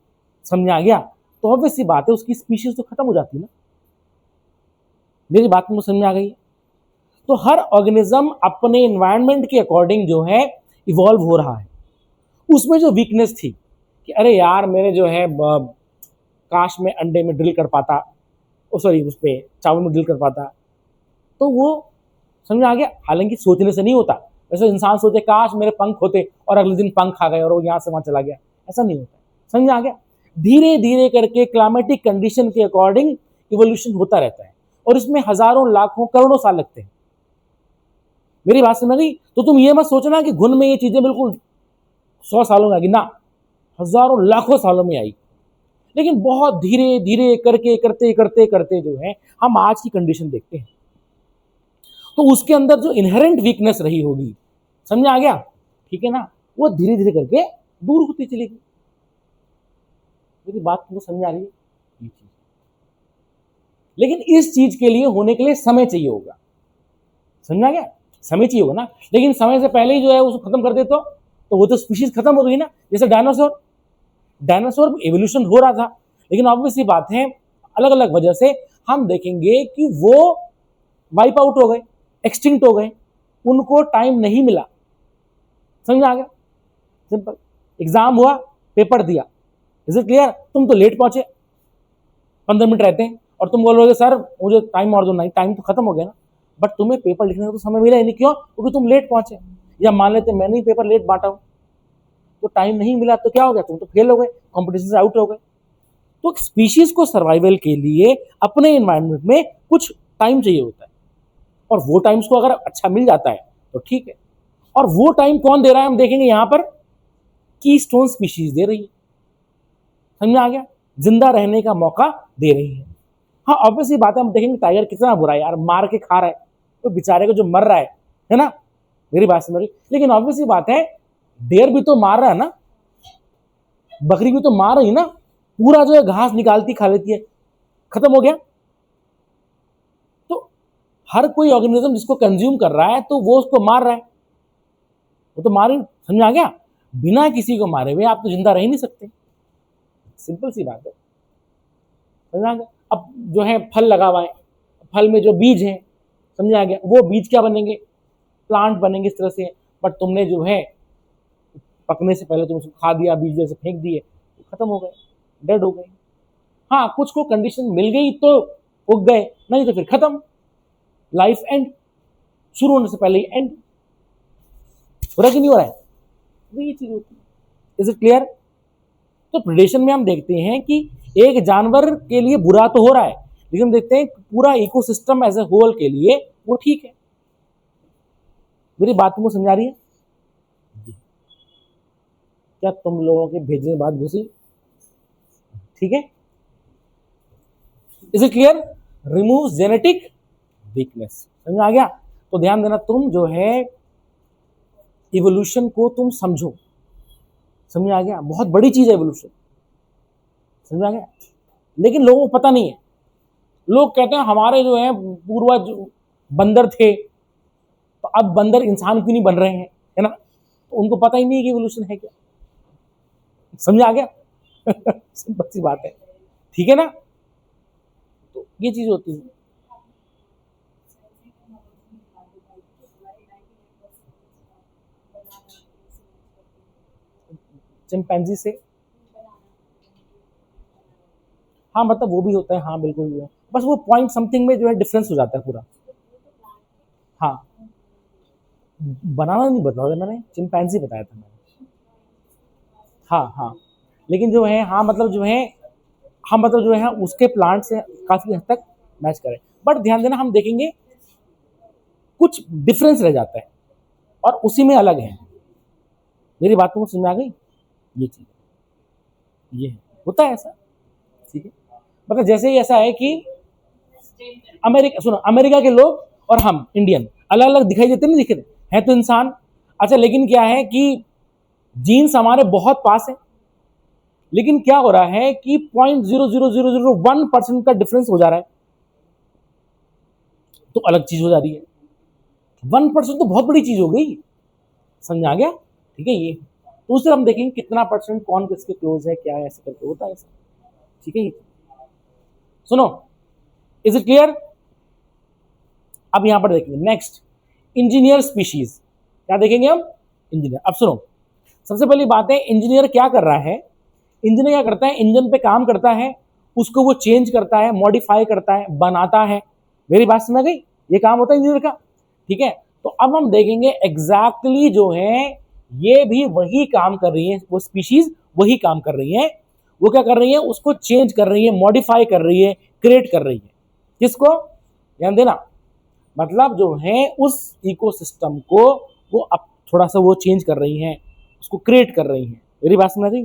समझ आ गया, तो ऑब्वियस सी बात है उसकी स्पीशीज तो खत्म हो जाती ना। मेरी बात में समझ आ गई? तो हर ऑर्गेनिज्म अपने एनवायरनमेंट के अकॉर्डिंग जो है इवॉल्व हो रहा है। उसमें जो वीकनेस थी कि अरे यार मेरे जो है काश में अंडे में ड्रिल कर पाता, सॉरी उस पर चावल में ड्रिल कर पाता, तो वो समझ आ गया। हालांकि सोचने से नहीं होता, वैसे इंसान सोचे काश मेरे पंख होते और अगले दिन पंख आ गए और वो यहाँ से वहां चला गया, ऐसा नहीं होता। समझ आ गया? धीरे धीरे करके क्लाइमेटिक कंडीशन के अकॉर्डिंग इवोल्यूशन होता रहता है और इसमें हजारों लाखों करोड़ों साल लगते हैं। मेरी बात समझ गई? तो तुम ये मत सोचना कि घुन में ये चीजें बिल्कुल 100 सालों में आएगी ना, हजारों लाखों सालों में आई, लेकिन बहुत धीरे धीरे करके करते करते करते जो है हम आज की कंडीशन देखते हैं। तो उसके अंदर जो इनहेरेंट वीकनेस रही होगी, समझ आ गया, ठीक है ना, वो धीरे धीरे करके दूर होती चलेगी। मेरी बात तुमको समझ आ रही है? ये चीज, लेकिन इस चीज के लिए होने के लिए समय चाहिए होगा। समझ आ गया? समय चाहिए होगा ना, लेकिन समय से पहले ही जो है उसको खत्म कर दे तो वो तो स्पीशीज खत्म हो गई ना। जैसे डायनासोर, डायनासोर एवोल्यूशन हो रहा था, लेकिन ऑब्वियसली बात है अलग अलग वजह से हम देखेंगे कि वो वाइप आउट हो गए, एक्सटिंक्ट हो गए, उनको टाइम नहीं मिला। समझ आ गया? सिंपल। एग्जाम हुआ, पेपर दिया, इज इट क्लियर? तुम तो लेट पहुंचे, 15 मिनट रहते हैं और तुम बोलोगे सर मुझे टाइम और दो, नहीं टाइम तो खत्म हो गया ना, बट तुम्हें पेपर लिखने का तो समय मिला ही नहीं। क्यों? क्योंकि तुम लेट पहुंचे। या मान लेते मैंने ही पेपर लेट बांटा हूं तो टाइम नहीं मिला, तो क्या हो गया, तुम तो फेल हो गए, कॉम्पिटिशन से आउट हो गए। तो स्पीशीज को सर्वाइवल के लिए अपने एनवायरनमेंट में कुछ टाइम चाहिए होता है और वो टाइम को अगर अच्छा मिल जाता है तो ठीक है। और वो टाइम कौन दे रहा है हम देखेंगे यहां पर, कीस्टोन स्पीशीज दे रही है। समझ आ गया? जिंदा रहने का मौका दे रही है। हाँ ऑब्वियसली बात है, हम देखेंगे टाइगर कितना बुरा है यार, मार के खा रहा है तो बेचारे को जो मर रहा है ना। मेरी बात समझ रही? लेकिन ऑब्वियसली बात है डेयर भी तो मार रहा है ना, बकरी भी तो मार रही ना, पूरा जो है घास निकालती खा लेती है, खत्म हो गया। तो हर कोई ऑर्गेनिज्म जिसको कंज्यूम कर रहा है तो वो उसको मार रहा है, वो तो मार, समझ आ गया? बिना किसी को मारे हुए आप तो जिंदा रह ही नहीं सकते, सिंपल सी बात है। समझ आ गया? अब जो है फल लगा हुआ है, फल में जो बीज है, समझ आ गया, वो बीज क्या बनेंगे, प्लांट बनेंगे इस तरह से। पर तुमने जो है पकने से पहले तुम उसको खा दिया, बीज जैसे फेंक दिए, खत्म हो गए, डेड हो गए। हाँ, कुछ को कंडीशन मिल गई तो उग गए, नहीं तो फिर खत्म, लाइफ एंड, शुरू होने से पहले ही एंड। हो रहा कि नहीं हो रहा है? तो ये चीज होती है। Is it clear? तो प्रेडेशन में हम देखते हैं कि एक जानवर के लिए बुरा तो हो रहा है, लेकिन हम देखते हैं पूरा इकोसिस्टम एज ए होल के लिए वो ठीक है। मेरी बात तुमको समझा रही है? क्या तुम लोगों के भेजने बात घुसी? ठीक है। Is it clear? Remove genetic weakness, समझ आ गया? तो ध्यान देना, तुम जो है इवोल्यूशन को तुम समझो, समझ आ गया? बहुत बड़ी चीज है इवोल्यूशन, समझ आ गया? लेकिन लोगों को पता नहीं है। लोग कहते हैं हमारे जो है पूर्वज बंदर थे, तो अब बंदर इंसान क्यों नहीं बन रहे हैं, है ना? तो उनको पता ही नहीं है कि इवोल्यूशन है क्या। समझ आ गया? सिंपल सी बात है, ठीक है ना? तो ये चीज होती है। चिंपैंजी से, हाँ मतलब वो भी होता है, हाँ बिल्कुल भी है, बस वो पॉइंट समथिंग में जो है डिफरेंस हो जाता है पूरा। हाँ, बनाना नहीं बताया था मैंने, चिंपैंजी बताया था मैंने। हाँ हाँ, लेकिन जो है हाँ मतलब जो है, हाँ मतलब जो है उसके प्लांट से काफी हद तक मैच करे, बट ध्यान देना हम देखेंगे कुछ डिफरेंस रह जाता है और उसी में अलग है। मेरी बात को समझ में आ गई? ये चीज ये है, होता है ऐसा, ठीक है? मतलब जैसे ही ऐसा है कि अमेरिका, सुनो, अमेरिका के लोग और हम इंडियन अलग अलग दिखाई देते, नहीं दिखते हैं तो इंसान। अच्छा, लेकिन क्या है कि जीन्स हमारे बहुत पास है, लेकिन क्या हो रहा है कि 0.00001% का डिफरेंस हो जा रहा है, तो अलग चीज हो जा रही है। 1% तो बहुत बड़ी चीज हो गई, समझ आ गया? ठीक है। ये तो उससे हम देखेंगे कितना परसेंट कौन किसके क्लोज है, क्या है, ऐसे करके होता है ऐसा, ठीक है? सुनो, इज इट क्लियर? अब यहां पर देखेंगे नेक्स्ट, इंजीनियर स्पीशीज। क्या देखेंगे हम? इंजीनियर। अब सुनो, सबसे पहली बात है, इंजीनियर क्या कर रहा है? इंजीनियर क्या करता है? इंजन पे काम करता है, उसको वो चेंज करता है, मॉडिफाई करता है, बनाता है। मेरी बात समझ गई? ये काम होता है इंजीनियर का, ठीक है? तो अब हम देखेंगे एग्जैक्टली जो है ये भी वही काम कर रही है, वो स्पीशीज वही काम कर रही है। वो क्या कर रही है? उसको चेंज कर रही है, मॉडिफाई कर रही है, क्रिएट कर रही है। किसको? ध्यान देना, मतलब जो है उस इकोसिस्टम को वो अब थोड़ा सा वो चेंज कर रही हैं, उसको क्रिएट कर रही हैं। मेरी बात समझ गई?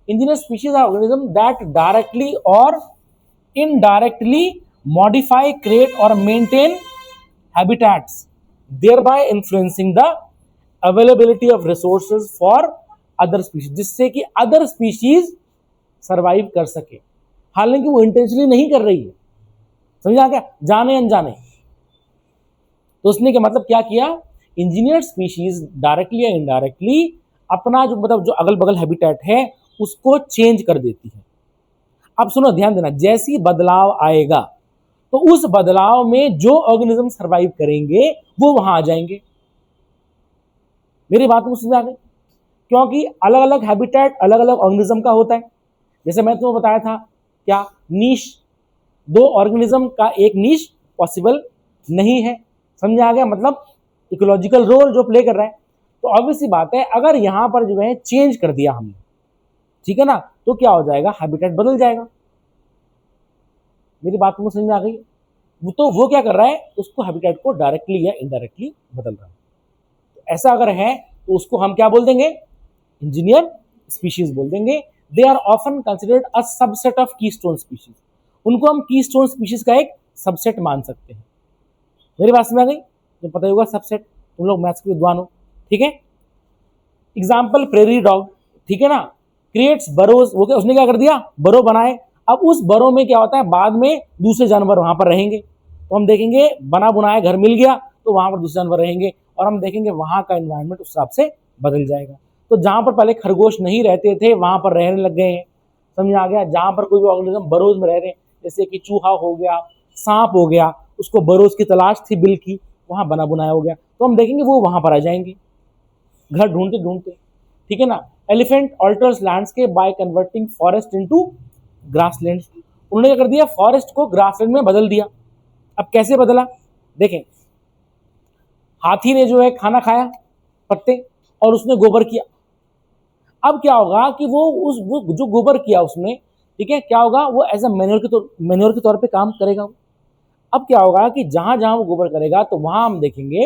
Engineer species are organism that directly और इनडायरेक्टली मॉडिफाई, क्रिएट और maintain habitats, thereby influencing the availability of resources for other species, जिससे कि अदर स्पीशीज सरवाइव कर सके। हालांकि वो इंटेंशनली नहीं कर रही है, समझा क्या? जाने अनजाने। तो उसने क्या मतलब क्या किया? इंजीनियर स्पीशीज डायरेक्टली या इनडायरेक्टली अपना जो मतलब जो अगल बगल हैबिटेट है उसको चेंज कर देती है। अब सुनो, ध्यान देना, जैसी बदलाव आएगा तो उस बदलाव में जो ऑर्गेनिज्म सरवाइव करेंगे वो वहां आ जाएंगे। मेरी बात को समझ आ गई? क्योंकि अलग अलग हैबिटेट अलग अलग ऑर्गेनिज्म का होता है। जैसे मैं तुम्हें बताया था क्या, नीश, दो ऑर्गेनिज्म का एक नीश पॉसिबल नहीं है, समझ आ गया? मतलब इकोलॉजिकल रोल जो प्ले कर रहा है। तो ऑब्वियसली बात है, अगर यहां पर जो है चेंज कर दिया हमने, ठीक है ना, तो क्या हो जाएगा? हैबिटेट बदल जाएगा। मेरी बात को समझ में आ गई? तो वो क्या कर रहा है? उसको हैबिटेट को डायरेक्टली या इनडायरेक्टली बदल रहा है। तो ऐसा अगर है तो उसको हम क्या बोल देंगे? इंजीनियर स्पीशीज बोल देंगे। They are often considered a subset of keystone species. उनको हम कीस्टोन स्पीशीज का एक सबसेट मान सकते हैं। मेरी बात समझ आ गई? तो पता होगा सबसेट, तुम लोग मैथ्स के विद्वान हो, ठीक है? एग्जाम्पल, प्रेरी डॉग, ठीक है ना, क्रिएट्स बरोज। वो क्या, उसने क्या कर दिया? बरो बनाए। अब उस बरो में क्या होता है? बाद में दूसरे जानवर वहां पर रहेंगे, तो हम देखेंगे बना बुनाया घर मिल गया तो वहां पर दूसरे जानवर रहेंगे, और हम देखेंगे वहां का एनवायरनमेंट उस हिसाब से बदल जाएगा। तो जहां पर पहले खरगोश नहीं रहते थे वहां पर रहने लग गए हैं, समझ आ गया? जहां पर कोई भी ऑर्गेनिज्म बरोज में रह रहे हैं, जैसे कि चूहा हो गया, सांप हो गया, उसको बरोज की तलाश थी बिल की, वहां बना बुनाया हो गया, तो हम देखेंगे वो वहां पर आ जाएंगे। घर ढूंढते ढूंढते, ठीक है ना। Elephant alters landscape by converting forest into grassland. उन्होंने क्या कर दिया, फॉरेस्ट को ग्रासलैंड में बदल दिया। अब कैसे बदला, देखें, हाथी ने जो है खाना खाया पत्ते, और उसने गोबर किया। अब क्या होगा कि वो जो गोबर किया उसमें, ठीक है, क्या होगा, वो एज अ मैन्योर के तौर पे काम करेगा। अब क्या होगा कि जहां जहां वो गोबर करेगा तो वहां हम देखेंगे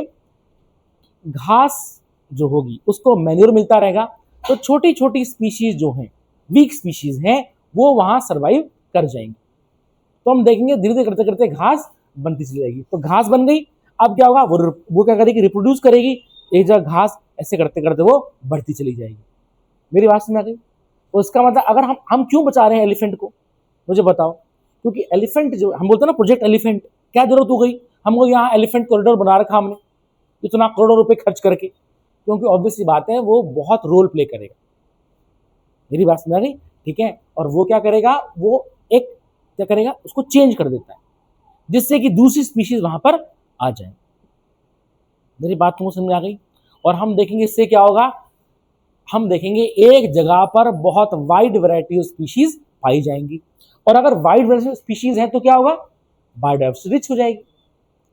घास जो होगी उसको मैन्योर मिलता रहेगा। तो छोटी छोटी स्पीशीज जो हैं, वीक स्पीशीज हैं, वो वहां सर्वाइव कर जाएंगी। तो हम देखेंगे धीरे धीरे करते करते घास बनती चली जाएगी। तो घास बन गई, अब क्या होगा, वो क्या करेगी, रिप्रोड्यूस करेगी। एक जगह घास, ऐसे करते करते वो बढ़ती चली जाएगी। मेरी बात समझ आ गई। तो इसका मतलब अगर हम क्यों बचा रहे हैं एलिफेंट को, मुझे बताओ। क्योंकि एलिफेंट जो हम बोलते हैं ना, प्रोजेक्ट एलिफेंट, क्या जरूरत हो गई हमको यहाँ एलिफेंट कॉरिडोर बना रखा हमने इतना करोड़ों रुपए खर्च करके, क्योंकि ऑब्वियसली बात है वो बहुत रोल प्ले करेगा। मेरी बात समझ आ गई, ठीक है। और वो क्या करेगा, वो एक क्या करेगा, उसको चेंज कर देता है जिससे कि दूसरी स्पीशीज वहां पर आ जाए। मेरी बात तुमको समझ में आ गई। और हम देखेंगे इससे क्या होगा, हम देखेंगे एक जगह पर बहुत वाइड वैरायटी ऑफ स्पीशीज पाई जाएंगी। और अगर वाइड वैरायटी ऑफ स्पीशीज है तो क्या होगा, बायोडाइवर्सिटी रिच हो जाएगी,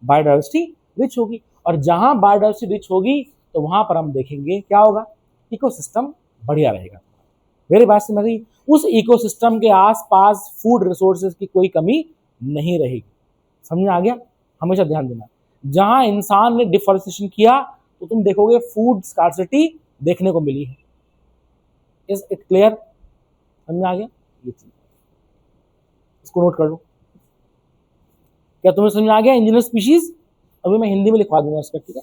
बायोडाइवर्सिटी रिच होगी। और जहां बायोडाइवर्सिटी रिच होगी तो वहां पर हम देखेंगे क्या होगा, इकोसिस्टम बढ़िया रहेगा। मेरी बात समझ गई। उस इकोसिस्टम के आसपास फूड रिसोर्सेज की कोई कमी नहीं रहेगी। समझ आ गया, हमेशा ध्यान देना। जहां इंसान ने डिफॉरेस्टेशन किया तो तुम देखोगे फूड स्कार्सिटी देखने को मिली है। इज इट क्लियर, समझ आ गया, ये चीज इसको नोट कर लो। क्या तुम्हें समझ आ गया इंजीनियर स्पीशीज? अभी मैं हिंदी में लिखवा दूंगा इसका, ठीक है।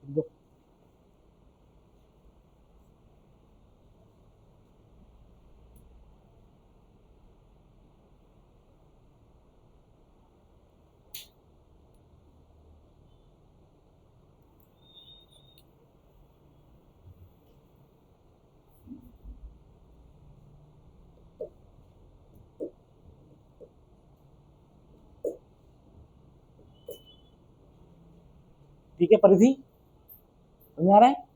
ठीक है, ठीक है परिधि, समझ आ रहा है।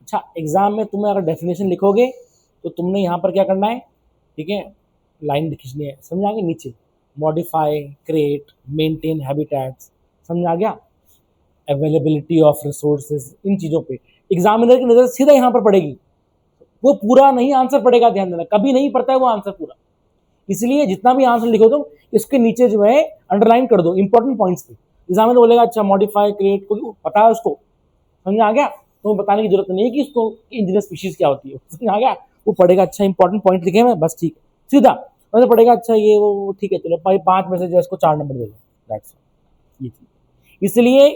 अच्छा, एग्जाम में तुम्हें अगर डेफिनेशन लिखोगे तो तुमने यहाँ पर क्या करना है, ठीक है, लाइन खींचनी है। समझ आ गया, नीचे मॉडिफाई, क्रिएट, मेंटेन हैबिटेट्स, समझ आ गया, अवेलेबिलिटी ऑफ रिसोर्सेज, इन चीज़ों पे एग्जामिनर की नज़र सीधा यहाँ पर पड़ेगी। वो पूरा नहीं आंसर पड़ेगा, ध्यान देना, कभी नहीं पड़ता है वो आंसर पूरा। इसलिए जितना भी आंसर लिखो तुम इसके नीचे जो है अंडरलाइन कर दो इंपॉर्टेंट पॉइंट्स पे। एग्जामिनर बोलेगा अच्छा मॉडिफाई, क्रिएट, क्योंकि पता है उसको, समझ आ गया, तो बताने की जरूरत नहीं है कि उसको इंजीनियर स्पीशीज क्या होती है, समझ आ गया। वो पढ़ेगा अच्छा इंपॉर्टेंट पॉइंट लिखे मैं बस, ठीक सीधा मतलब पढ़ेगा अच्छा ये वो, ठीक है चलो भाई 5 में से जो इसको 4 नंबर दे दो, दैट्स ये चीज। इसलिए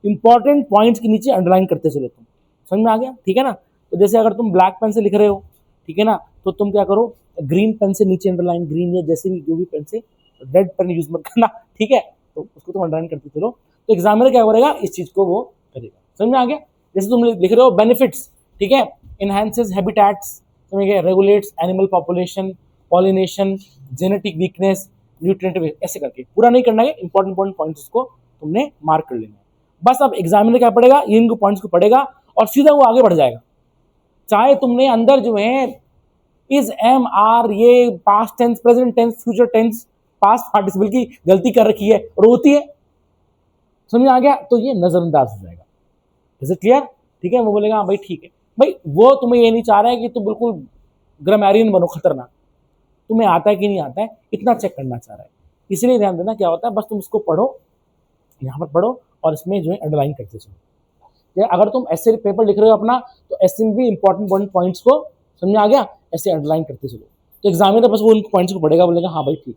इंपॉर्टेंट पॉइंट्स के नीचे अंडरलाइन करते चलो तुम, समझ में आ गया, ठीक है ना। तो जैसे अगर तुम ब्लैक पेन से लिख रहे हो, ठीक है ना, तो तुम क्या करो, ग्रीन पेन से नीचे अंडरलाइन, ग्रीन या जैसे भी जो भी पेन से, रेड पेन यूज मत करना, ठीक है, तो उसको तुम अंडरलाइन करते चलो। तो एग्जामिनर क्या करेगा, इस चीज को वो करेगा। समझ में आ गया। जैसे तुम लिख रहे हो बेनिफिट्स, ठीक है, इनहेंसेस हैबिटेट्स, समझ गए, regulates animal population, pollination, genetic weakness, nutrient, ऐसे करके पूरा नहीं करना है, इंपॉर्टेंट पॉइंट्स को तुमने मार्क कर लेना है बस। अब एग्जामिनर क्या पढ़ेगा, इनको पॉइंट्स को पढ़ेगा और सीधा वो आगे बढ़ जाएगा। चाहे तुमने अंदर जो है इज, एम, आर, ये past tense, present tense, future tense, past participle की गलती कर रखी है और होती है, समझ आ गया, तो ये नजरअंदाज हो जाएगा। इज इट क्लियर, ठीक है। वो बोलेगा हाँ भाई ठीक है भाई, वो तुम्हें ये नहीं चाह रहा है कि तुम बिल्कुल ग्रामेरियन बनो खतरनाक, तुम्हें आता है कि नहीं आता है इतना चेक करना चाह रहा है। इसलिए ध्यान देना क्या होता है, बस तुम इसको पढ़ो, यहाँ पर पढ़ो और इसमें जो है अंडरलाइन करते चलो। अगर तुम ऐसे पेपर लिख रहे हो अपना, तो ऐसे में भी इंपॉर्टेंट पॉइंट्स को समझ आ गया, ऐसे अंडरलाइन करते चलो। तो एग्जामिनर बस वो उन पॉइंट्स को पढ़ेगा, बोलेगा हाँ भाई ठीक।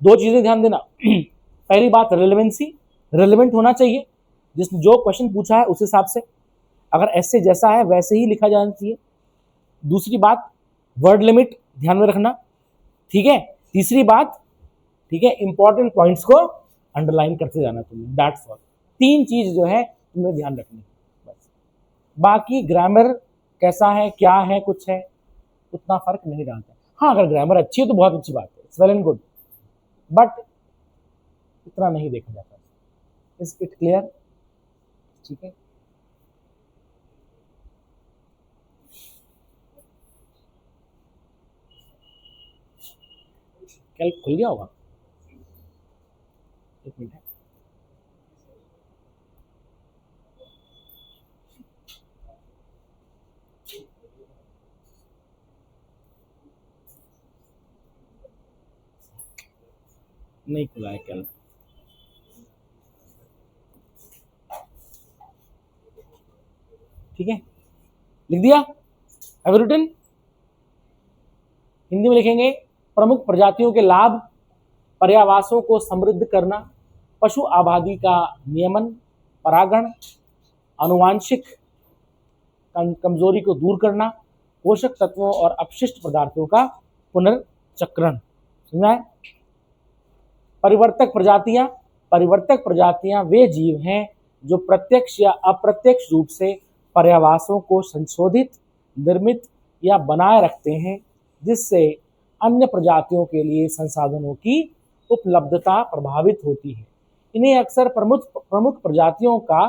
दो चीजें ध्यान देना पहली बात रेलेवेंसी, रेलेवेंट होना चाहिए, जिस जो क्वेश्चन पूछा है उस हिसाब से, अगर ऐसे जैसा है वैसे ही लिखा जाना चाहिए। दूसरी बात वर्ड लिमिट ध्यान में रखना, ठीक है। तीसरी बात, ठीक है, इंपॉर्टेंट पॉइंट्स को अंडरलाइन करते जाना तुम्हें, दैट्स ऑल। तीन चीज जो है तुम्हें ध्यान रखनी बस। बाकी ग्रामर कैसा है क्या है कुछ है उतना फर्क नहीं डालता। हाँ अगर ग्रामर अच्छी है तो बहुत अच्छी बात है, it's well and good, but इतना नहीं देखा जाता। इज इट क्लियर, ठीक है। कल खुल गया होगा, एक मिनट है। नहीं खुला है कल, ठीक है, लिख दिया, हैव रिटन। हिंदी में लिखेंगे प्रमुख प्रजातियों के लाभ, पर्यावासों को समृद्ध करना, पशु आबादी का नियमन, परागण, आनुवांशिक कमजोरी को दूर करना, पोषक तत्वों और अपशिष्ट पदार्थों का पुनर्चक्रण। सुना है। परिवर्तक प्रजातियां वे जीव हैं जो प्रत्यक्ष या अप्रत्यक्ष रूप से पर्यावासों को संशोधित, निर्मित या बनाए रखते हैं, जिससे अन्य प्रजातियों के लिए संसाधनों की उपलब्धता प्रभावित होती है। इन्हें अक्सर प्रमुख प्रजातियों का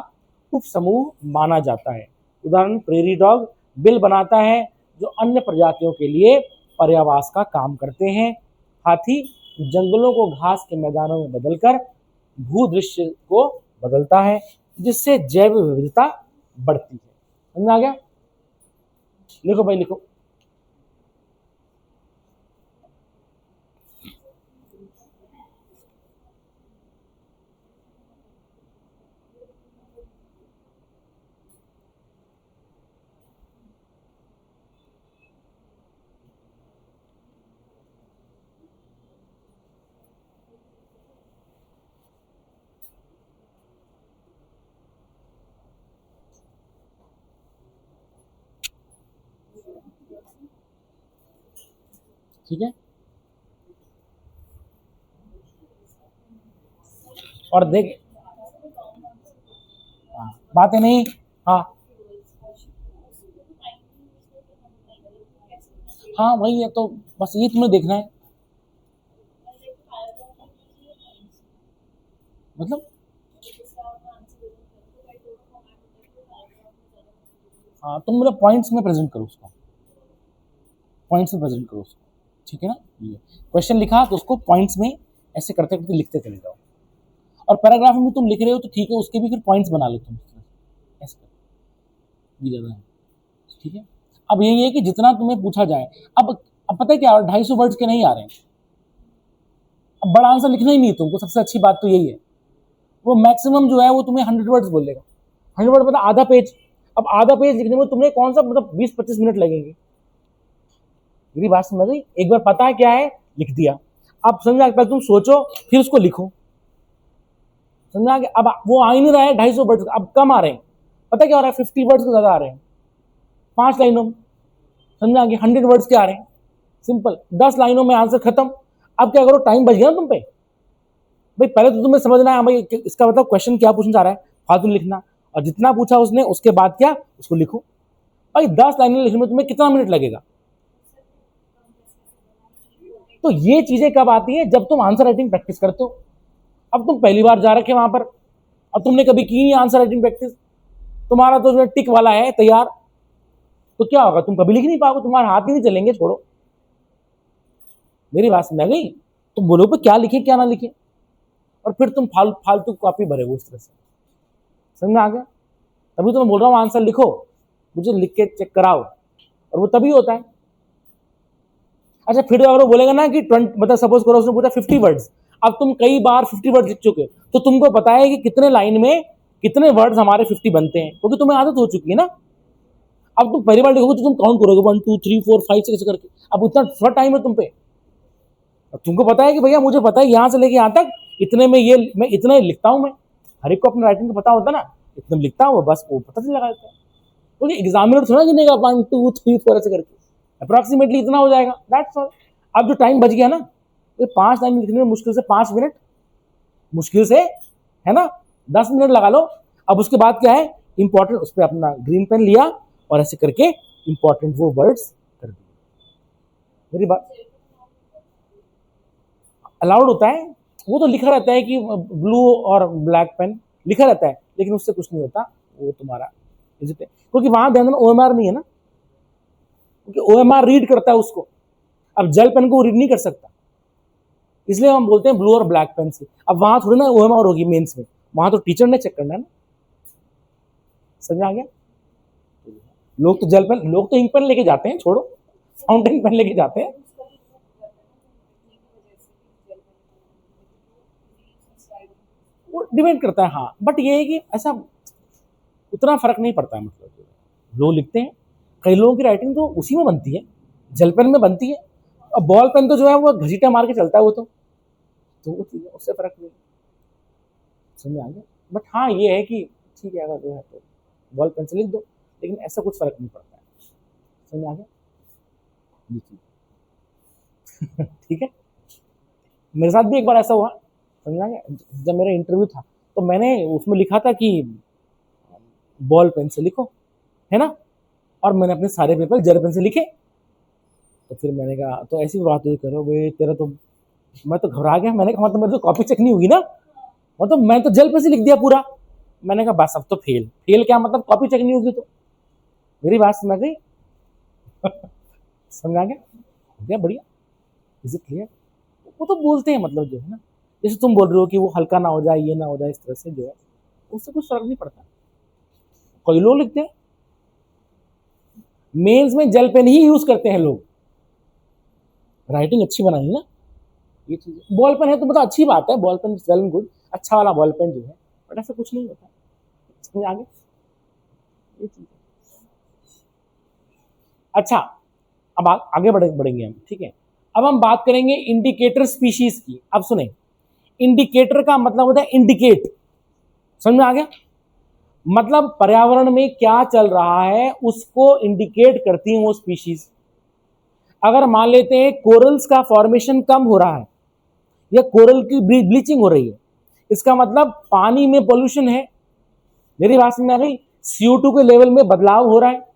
उपसमूह माना जाता है। उदाहरण प्रेरी डॉग बिल बनाता है जो अन्य प्रजातियों के लिए पर्यावास का काम करते हैं। हाथी जंगलों को घास के मैदानों में बदलकर भूदृश्य को बदलता है, जिससे जैव विविधता बढ़ती है। समझ आ गया, लिखो भाई लिखो। ठीक है, और देख बातें नहीं, हाँ हाँ वही है, तो बस ये तुम्हें देखना है, मतलब हाँ तुम मेरे पॉइंट्स में प्रेजेंट करो उसको, पॉइंट्स में प्रेजेंट करो उसको, ठीक है ना। ये क्वेश्चन लिखा तो उसको पॉइंट्स में ऐसे करते करते लिखते चले जाओ। और पैराग्राफ में तुम लिख रहे हो तो ठीक है, उसके भी फिर पॉइंट्स बना लो तुम, ऐसे ये ज़्यादा है, ठीक है। अब यही है कि जितना तुम्हें पूछा जाए, अब पता है क्या, 250 वर्ड्स के नहीं आ रहे हैं, अब बड़ा आंसर लिखना ही नहीं तुमको, सबसे अच्छी बात तो यही है। वो मैक्सिमम जो है वो तुम्हें 100 वर्ड्स बोल देगा, 100 वर्ड मतलब आधा पेज। अब आधा पेज लिखने में तुम्हें कौन सा मतलब 20-25 मिनट लगेंगे। मेरी बात समझ गई, एक बार पता है क्या है लिख दिया। अब समझा, पहले तुम सोचो फिर उसको लिखो, समझा। अब वो आ ही नहीं रहा है 250 वर्ड्स, अब कम आ रहे हैं, पता क्या हो रहा है, 50 वर्ड्स के ज्यादा आ रहे हैं 5 लाइनों में, समझा कि 100 वर्ड्स के आ रहे हैं, सिंपल 10 लाइनों में आंसर खत्म। अब क्या करो, टाइम बच गया ना तुम पे। भाई पहले तो तुम्हें समझना है भाई इसका मतलब क्वेश्चन क्या पूछना चाह रहा है, फालतू लिखना, और जितना पूछा उसने उसके बाद क्या उसको लिखो। भाई 10 लाइनें लिखने में तुम्हें कितना मिनट लगेगा। तो ये चीजें कब आती है, जब तुम आंसर राइटिंग प्रैक्टिस करते हो। अब तुम पहली बार जा रखे वहां पर, अब तुमने कभी की नहीं आंसर राइटिंग प्रैक्टिस, तुम्हारा तो जो टिक वाला है तैयार, तो क्या होगा, तुम कभी लिख नहीं पाओगे, तुम्हारे हाथ ही नहीं चलेंगे। छोड़ो, मेरी बात समझ आ गई। तुम बोलो पे क्या लिखे क्या ना लिखे, और फिर तुम फालतू कॉपी भरे वो इस तरह से, समझ में आ गया। तभी तो मैं बोल रहा हूँ आंसर लिखो, मुझे लिख के चेक कराओ, और वो तभी होता है। अच्छा फिर अगर वो बोलेगा ना कि 20, मतलब सपोज करो उसने पूछा 50 वर्ड्स, अब तुम कई बार 50 वर्ड्स लिख चुके हो, तो तुमको पता है कि कितने लाइन में कितने वर्ड्स हमारे 50 बनते हैं, क्योंकि तुम्हें आदत हो चुकी है ना। अब तुम पहली बार लिखोगे तो तुम काउंट करोगे 1 2 3 4 5 6 करके, अब उतना थोड़ा टाइम है तुम पे। अब तुमको पता है कि भैया मुझे पता है यहां से लेके यहां तक इतने में ये मैं इतना ही लिखता हूं। मैं हर एक को अपने राइटिंग का पता होता है ना, इतना लिखता हूँ बस, वो पता चल लगा देता है। क्योंकि एग्जामिनर थोड़ा गिनेगा 1 2 3 4 ऐसे करके, अप्रॉक्सीमेटली इतना हो जाएगा, दैट्स ऑल। अब जो टाइम बच गया ना, ये 5 लाइन लिखने में मुश्किल से 5 मिनट, मुश्किल से, है ना, 10 मिनट लगा लो। अब उसके बाद क्या है, इंपॉर्टेंट उस पर अपना ग्रीन पेन लिया और ऐसे करके इंपॉर्टेंट वो वर्ड्स कर दिए। मेरी बात अलाउड होता है, वो तो लिखा रहता है कि ब्लू और ब्लैक पेन लिखा रहता है, लेकिन उससे कुछ नहीं होता, वो तुम्हारा क्योंकि वहां ध्यान देना OMR नहीं है ना, क्योंकि OMR रीड करता है उसको। अब जेल पेन को रीड नहीं कर सकता, इसलिए हम बोलते हैं ब्लू और ब्लैक पेन से। अब वहां थोड़ी ना OMR होगी मेंस में, वहां तो टीचर ने चेक करना है ना, समझ आ गया। लोग तो जेल पेन, लोग तो इंक पेन लेके जाते हैं, छोड़ो, फाउंटेन पेन लेके जाते हैं। वो डिपेंड करता है, हाँ, बट ये है कि ऐसा उतना फर्क नहीं पड़ता है। मतलब लोग लिखते हैं, कई लोगों की राइटिंग तो उसी में बनती है, जेल पेन में बनती है, और बॉल पेन तो जो है वो घसीटा मार के चलता है, वो तो वो चीज़ है, उससे फर्क नहीं, समझ आ गया। बट हाँ ये है कि ठीक है, अगर जो है तो बॉल पेन से लिख दो, लेकिन ऐसा कुछ फर्क नहीं पड़ता है, समझ आ गया ये चीज़। ठीक है, मेरे साथ भी एक बार ऐसा हुआ, समझ आ गया। जब मेरा इंटरव्यू था तो मैंने उसमें लिखा था कि बॉल पेन से लिखो, है ना, और मैंने अपने सारे पेपर जेल पेन से लिखे। तो फिर मैंने कहा तो ऐसी बात हुई करो भाई तेरा तो, मैं तो घबरा गया। मैंने कहा मतलब मेरी तो कॉपी चेक नहीं होगी ना, मतलब मैं तो जेल पेन से लिख दिया पूरा। मैंने कहा बस अब तो फेल। फेल क्या मतलब, कॉपी चेक नहीं होगी तो। मेरी बात समझ गई। समझा गया, हो गया बढ़िया, इज इट क्लियर। वो तो बोलते हैं मतलब जो है ना, जैसे तुम बोल रहे हो कि वो हल्का ना हो जाए, ये ना हो जाए, इस तरह से जो है उससे कुछ फर्क नहीं पड़ता। कई लोग लिखते हैं मेंस में जेल पेन ही यूज करते हैं लोग, राइटिंग अच्छी बनानी ना, ये चीज। बॉल पेन है तो मतलब अच्छी बात है, ball pen is well and good, अच्छा वाला बॉल पेन जो है, बट ऐसा कुछ नहीं होता, समझ आगे ये चीज। अच्छा अब आगे बढ़ेंगे हम, ठीक है। अब हम बात करेंगे इंडिकेटर स्पीशीज की। अब सुने, इंडिकेटर का मतलब होता है इंडिकेट, समझ में आ गया, मतलब पर्यावरण में क्या चल रहा है उसको इंडिकेट करती है वो स्पीशीज। अगर मान लेते हैं कोरल्स का फॉर्मेशन कम हो रहा है या कोरल की ब्लीचिंग हो रही है, इसका मतलब पानी में पोल्यूशन है। मेरी बात समझ आ गई, CO2 के लेवल में बदलाव हो रहा है।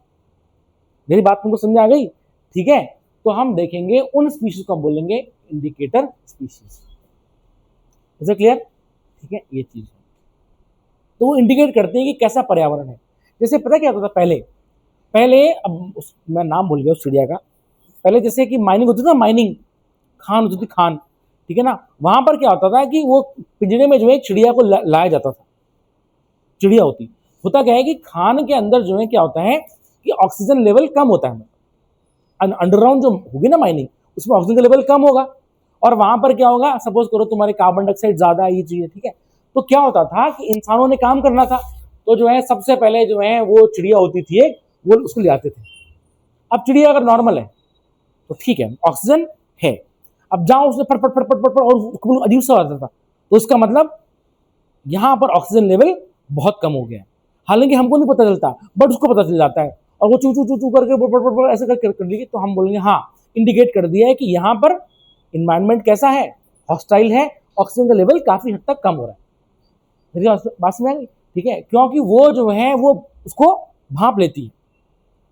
मेरी बात तुमको समझ आ गई, ठीक है। तो हम देखेंगे उन स्पीशीज को हम बोलेंगे indicator species, is it clear, ठीक है। ये चीज तो वो इंडिकेट करते हैं कि कैसा पर्यावरण है। जैसे पता क्या होता था पहले अब मैं नाम भूल गया उस चिड़िया का, पहले जैसे कि माइनिंग होती थी ना, माइनिंग खान होती थी, खान, ठीक है ना। वहां पर क्या होता था कि वो पिंजरे में जो है चिड़िया को लाया जाता था, चिड़िया होता क्या है कि खान के अंदर जो है क्या होता है कि ऑक्सीजन लेवल कम होता है। अंडरग्राउंड जो होगी ना माइनिंग, उसमें ऑक्सीजन लेवल कम होगा, और वहां पर क्या होगा, सपोज करो तुम्हारे कार्बन डाइऑक्साइड ज्यादा है, ये चीज, ठीक है। तो क्या होता था कि इंसानों ने काम करना था, तो जो है सबसे पहले जो है वो चिड़िया होती थी एक, वो उसको ले आते थे। अब चिड़िया अगर नॉर्मल है तो ठीक है, ऑक्सीजन है। अब जहां उसने फट फट फट फट फट और अजीब सा आता था, तो उसका मतलब यहां पर ऑक्सीजन लेवल बहुत कम हो गया है। हालांकि हमको नहीं पता चलता, बट उसको पता चल जाता है, और वो चू चू चू चू करके ऐसे कर देगी, तो हम बोलेंगे हाँ, इंडिकेट कर दिया है कि यहाँ पर इन्वायरमेंट कैसा है, हॉस्टाइल है, ऑक्सीजन का लेवल काफी हद तक कम हो रहा है। मेरी बात समझ आ गई? ठीक है, क्योंकि वो जो है वो उसको भाप लेती है।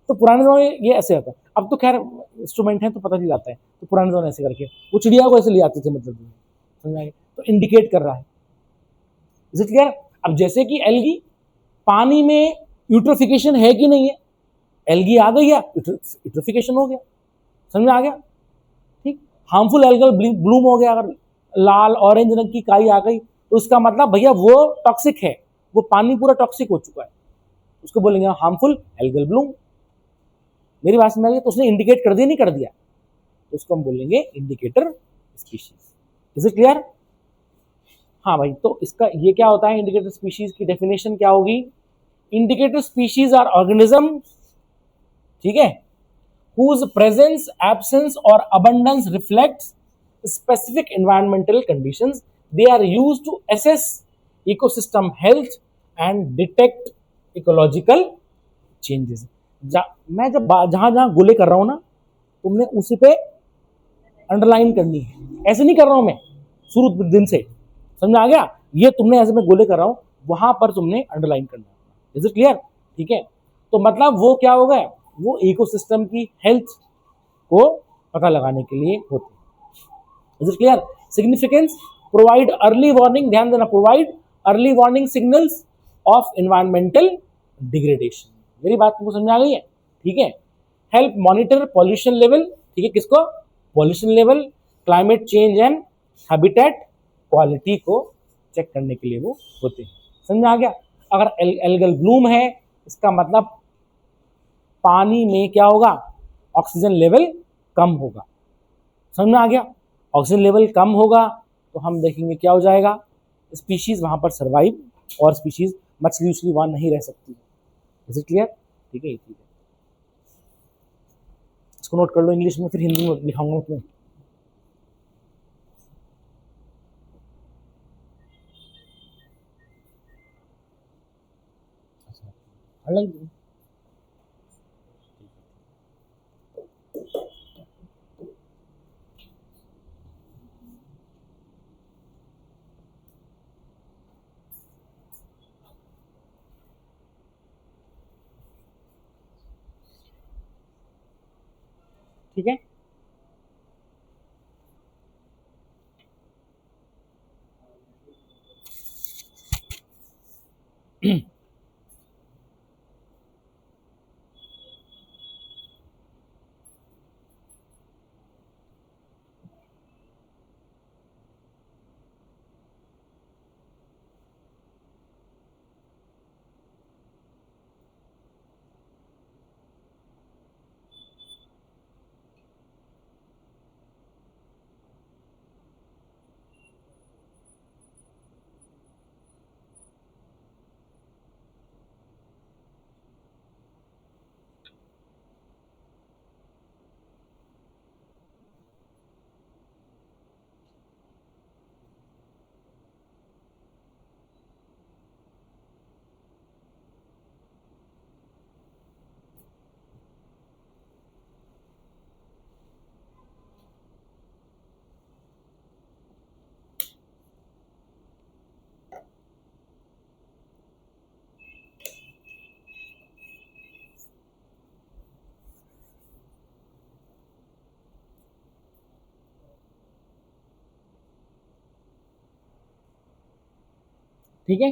तो पुराने जमाने में ये ऐसे होता है, अब तो खैर इंस्ट्रूमेंट है तो पता चल जाता है, तो पुराने जमाने ऐसे करके वो चिड़िया को ऐसे ले आते थे, मतलब समझ आए, तो इंडिकेट कर रहा है। Is it clear? अब जैसे कि एल्गी, पानी में यूट्रोफिकेशन है कि नहीं है, एल्गी आ गई है, यूट्रोफिकेशन हो गया, समझ में आ गया? ठीक, हार्मफुल एल्गल ब्लूम हो गया, अगर लाल ऑरेंज रंग की काई आ गई तो उसका मतलब भैया वो टॉक्सिक है, वो पानी पूरा टॉक्सिक हो चुका है, उसको बोलेंगे हार्मफुल एल्गल ब्लूम। मेरी बात समझ आ गई? तो उसने इंडिकेट कर दिया, नहीं कर दिया, तो उसको हम बोलेंगे indicator species. Is it clear? हाँ भाई, तो इसका ये क्या होता है, इंडिकेटर स्पीशीज की डेफिनेशन क्या होगी? इंडिकेटर स्पीशीज आर ऑर्गेनिज्म, ठीक है, whose presence, absence or abundance reflects specific environmental conditions. They are used to assess ecosystem health and detect ecological changes. मैं जब जहां जहां गोले कर रहा हूं ना, तुमने उसी पे अंडरलाइन करनी है, ऐसे नहीं कर रहा हूं मैं शुरू दिन से, समझ आ गया? ये तुमने ऐसे मैं गोले कर रहा हूं, वहां पर तुमने अंडरलाइन करना है। Is it clear? ठीक है, तो मतलब वो क्या होगा, वो इकोसिस्टम की हेल्थ को पता लगाने के लिए होते हैं। Is it clear? Significance, provide early warning, ध्यान देना, provide early warning signals of environmental degradation. मेरी बात तुमको समझ आ गई है? ठीक है, हेल्प मॉनिटर पॉल्यूशन लेवल, ठीक है, किसको? Pollution level, climate change and habitat quality को चेक करने के लिए वो होते हैं। समझ आ गया? अगर एल्गल ब्लूम है, इसका मतलब पानी में क्या होगा, ऑक्सीजन लेवल कम होगा। समझ में आ गया? ऑक्सीजन लेवल कम होगा तो हम देखेंगे क्या हो जाएगा, स्पीशीज वहां पर सर्वाइव, और स्पीशीज मछली उछली वहां नहीं रह सकती। Is it clear? ठीक है, ये चीज है, इसको नोट कर लो, इंग्लिश में फिर हिंदी में लिखाऊंगा तुम्हें। अलग ठीक है, ठीक है,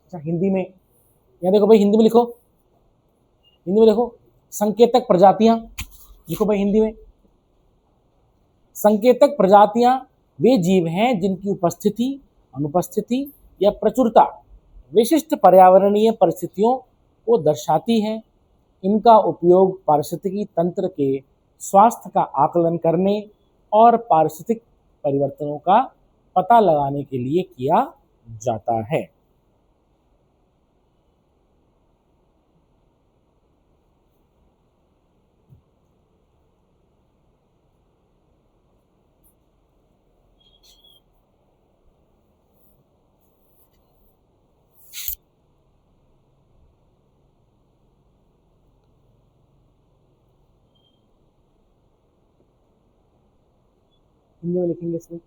अच्छा हिंदी में, यहाँ देखो भाई, हिंदी में लिखो, हिंदी में देखो, संकेतक प्रजातियां, लिखो भाई हिंदी में। संकेतक प्रजातियां वे जीव हैं जिनकी उपस्थिति, अनुपस्थिति या प्रचुरता विशिष्ट पर्यावरणीय परिस्थितियों को दर्शाती है। इनका उपयोग पारिस्थितिकी तंत्र के स्वास्थ्य का आकलन करने और पारिस्थितिक परिवर्तनों का पता लगाने के लिए किया जाता है। हिंदी में लिखेंगे इसमें।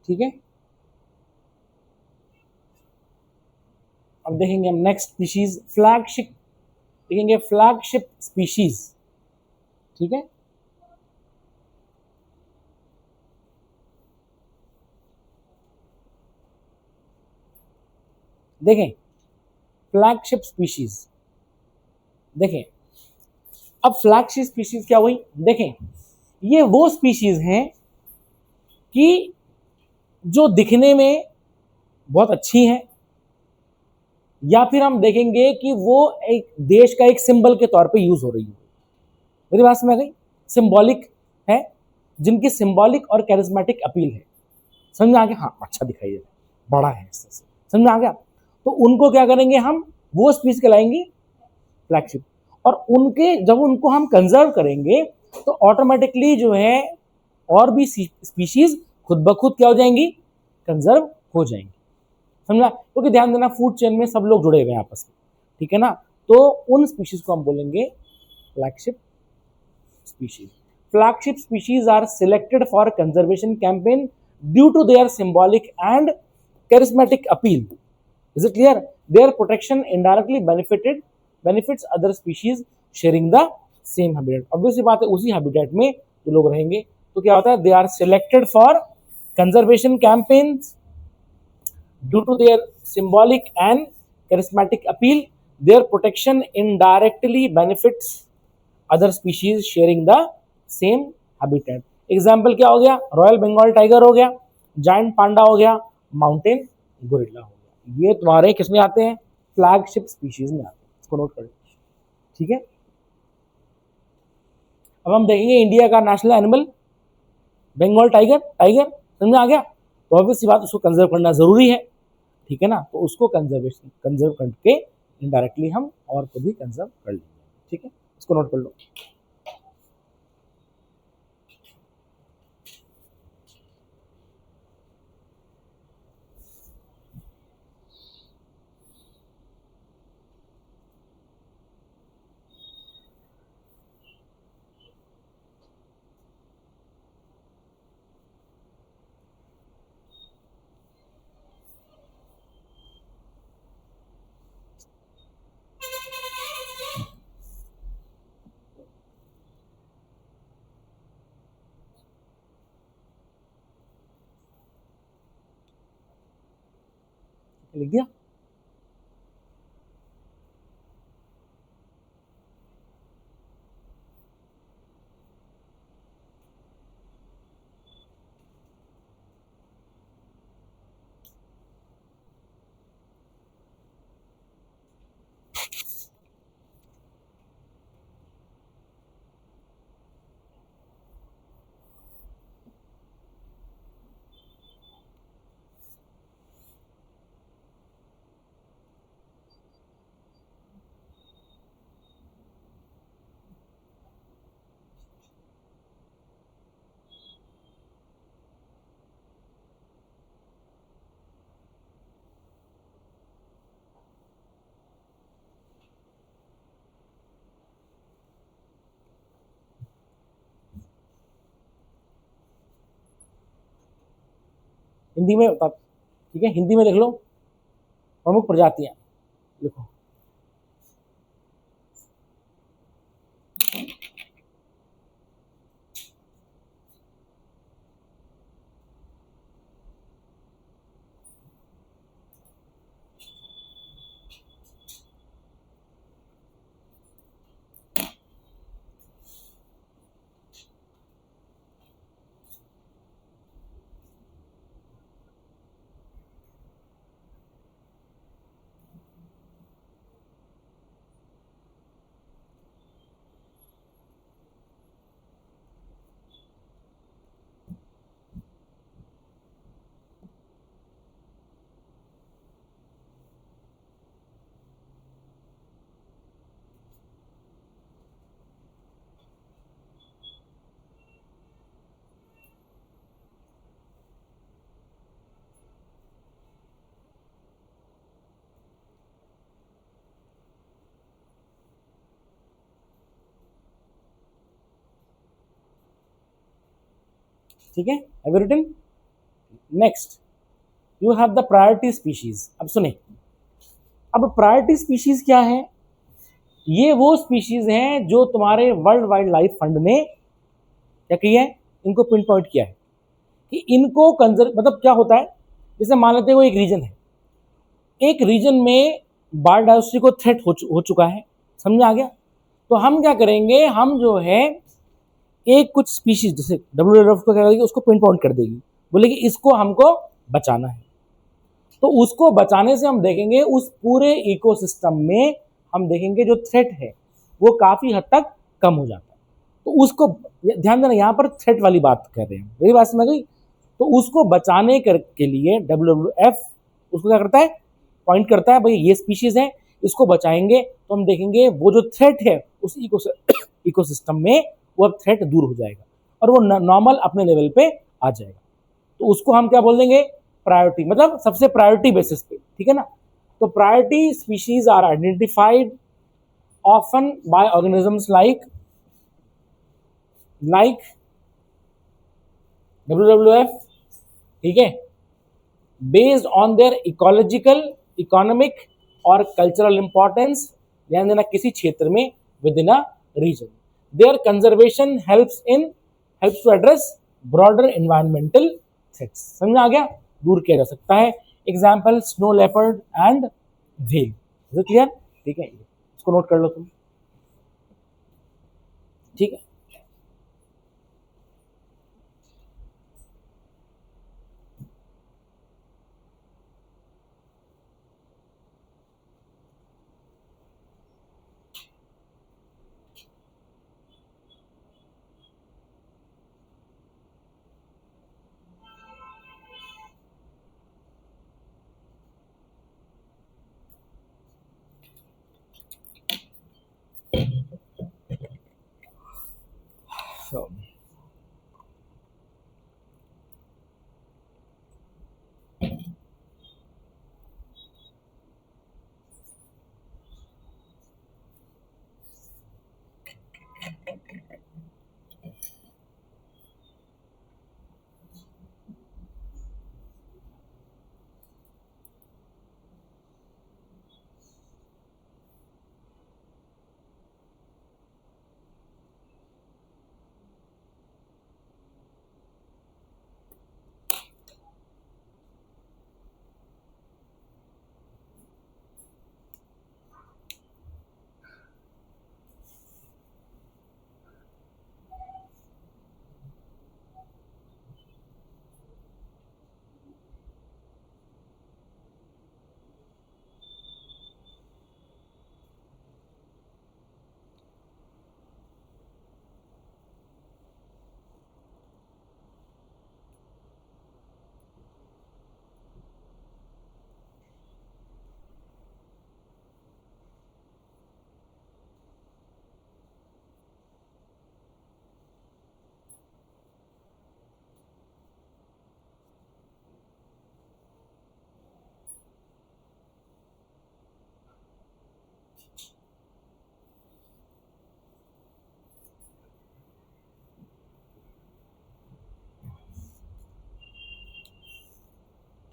ठीक है, अब देखेंगे हम नेक्स्ट स्पीशीज, फ्लैगशिप, देखेंगे फ्लैगशिप स्पीशीज। ठीक है, देखें फ्लैगशिप स्पीशीज, देखें अब फ्लैगशिप स्पीशीज क्या हुई, देखें ये वो स्पीशीज हैं कि जो दिखने में बहुत अच्छी हैं, या फिर हम देखेंगे कि वो एक देश का एक सिंबल के तौर पे यूज हो रही है। मेरी बात समझ आ गई, सिंबॉलिक है, जिनकी सिंबॉलिक और कैरिज्मेटिक अपील है। समझ में आ गया, हाँ अच्छा दिखाई दे रहा, बड़ा है इससे, समझ में आ गया। तो उनको क्या करेंगे हम, वो स्पीशीज कहलाएंगी फ्लैगशिप, और उनके जब उनको हम कंजर्व करेंगे तो ऑटोमेटिकली जो है और भी स्पीशीज खुद ब खुद क्या हो जाएंगी, कंजर्व हो जाएंगी। समझा, क्योंकि ध्यान देना फूड चेन में सब लोग जुड़े हुए हैं आपस में, ठीक है ना। तो उन स्पीशीज को हम बोलेंगे flagship species. Flagship species are selected for conservation campaign due to their symbolic and charismatic appeal. Is it clear? Their protection indirectly benefits other species sharing the same habitat. Obviously बात है, उसी habitat में जो लोग रहेंगे तो क्या होता है, they are selected for conservation campaigns due to their symbolic and charismatic appeal. Their protection indirectly benefits other species sharing the same habitat. Example क्या हो गया, रॉयल बंगाल टाइगर हो गया, जायंट पांडा हो गया, माउंटेन गोरिल्ला हो गया। ये तुम्हारे किस में आते हैं, फ्लैगशिप स्पीशीज में आते हैं, इसको नोट कर लो। ठीक है, अब हम देखेंगे इंडिया का national animal Bengal tiger, tiger समझ में आ गया। तो ऑब्वियसली बात, उसको कंजर्व करना जरूरी है, ठीक है ना। तो उसको कंजर्व करके इनडायरेक्टली हम और को भी कंजर्व कर लेंगे। ठीक है, इसको नोट कर लो। लिख दिया, हिंदी में बता, ठीक है, हिंदी में लिख लो, प्रमुख प्रजातियां लिखो। ठीक है, have you written? Next you have the priority species. अब सुने, अब प्रायोरिटी स्पीशीज क्या है? ये वो स्पीशीज हैं जो तुम्हारे वर्ल्ड वाइल्ड लाइफ फंड ने क्या किया है, इनको पिन पॉइंट किया है कि इनको कंजर्व, मतलब क्या होता है, जैसे मान लेते हैं वो एक रीजन है, एक रीजन में बायोडाइवर्सिटी को थ्रेट हो चुका है, समझ आ गया? तो हम क्या करेंगे, हम जो है एक कुछ स्पीशीज जैसे WWF को क्या करेगी, उसको पिन पॉइंट कर देगी, बोलेगी इसको हमको बचाना है। तो उसको बचाने से हम देखेंगे उस पूरे इकोसिस्टम में, हम देखेंगे जो थ्रेट है वो काफी हद तक कम हो जाता है। तो उसको ध्यान देना, यहाँ पर थ्रेट वाली बात कर रहे हैं, मेरी बात समझ गई? तो उसको बचाने के लिए WWF उसको क्या करता है, पॉइंट करता है, भाई ये स्पीशीज है, इसको बचाएंगे तो हम देखेंगे वो जो थ्रेट है उस इकोसिस्टम में, वो अब थ्रेट दूर हो जाएगा और वो नॉर्मल अपने लेवल पे आ जाएगा। तो उसको हम क्या बोल देंगे, प्रायोरिटी, मतलब सबसे प्रायोरिटी बेसिस पे, ठीक है ना? तो priority species are identified often by organisms like WWF, ठीक है, based on their ecological, economic और कल्चरल इंपॉर्टेंस। ध्यान देना, किसी क्षेत्र में within a region, their conservation helps to address broader environmental threats. समझ आ गया? दूर किया जा सकता है। Example snow leopard and whale. Is it clear? ठीक है, इसको नोट कर लो तुम, ठीक है। So,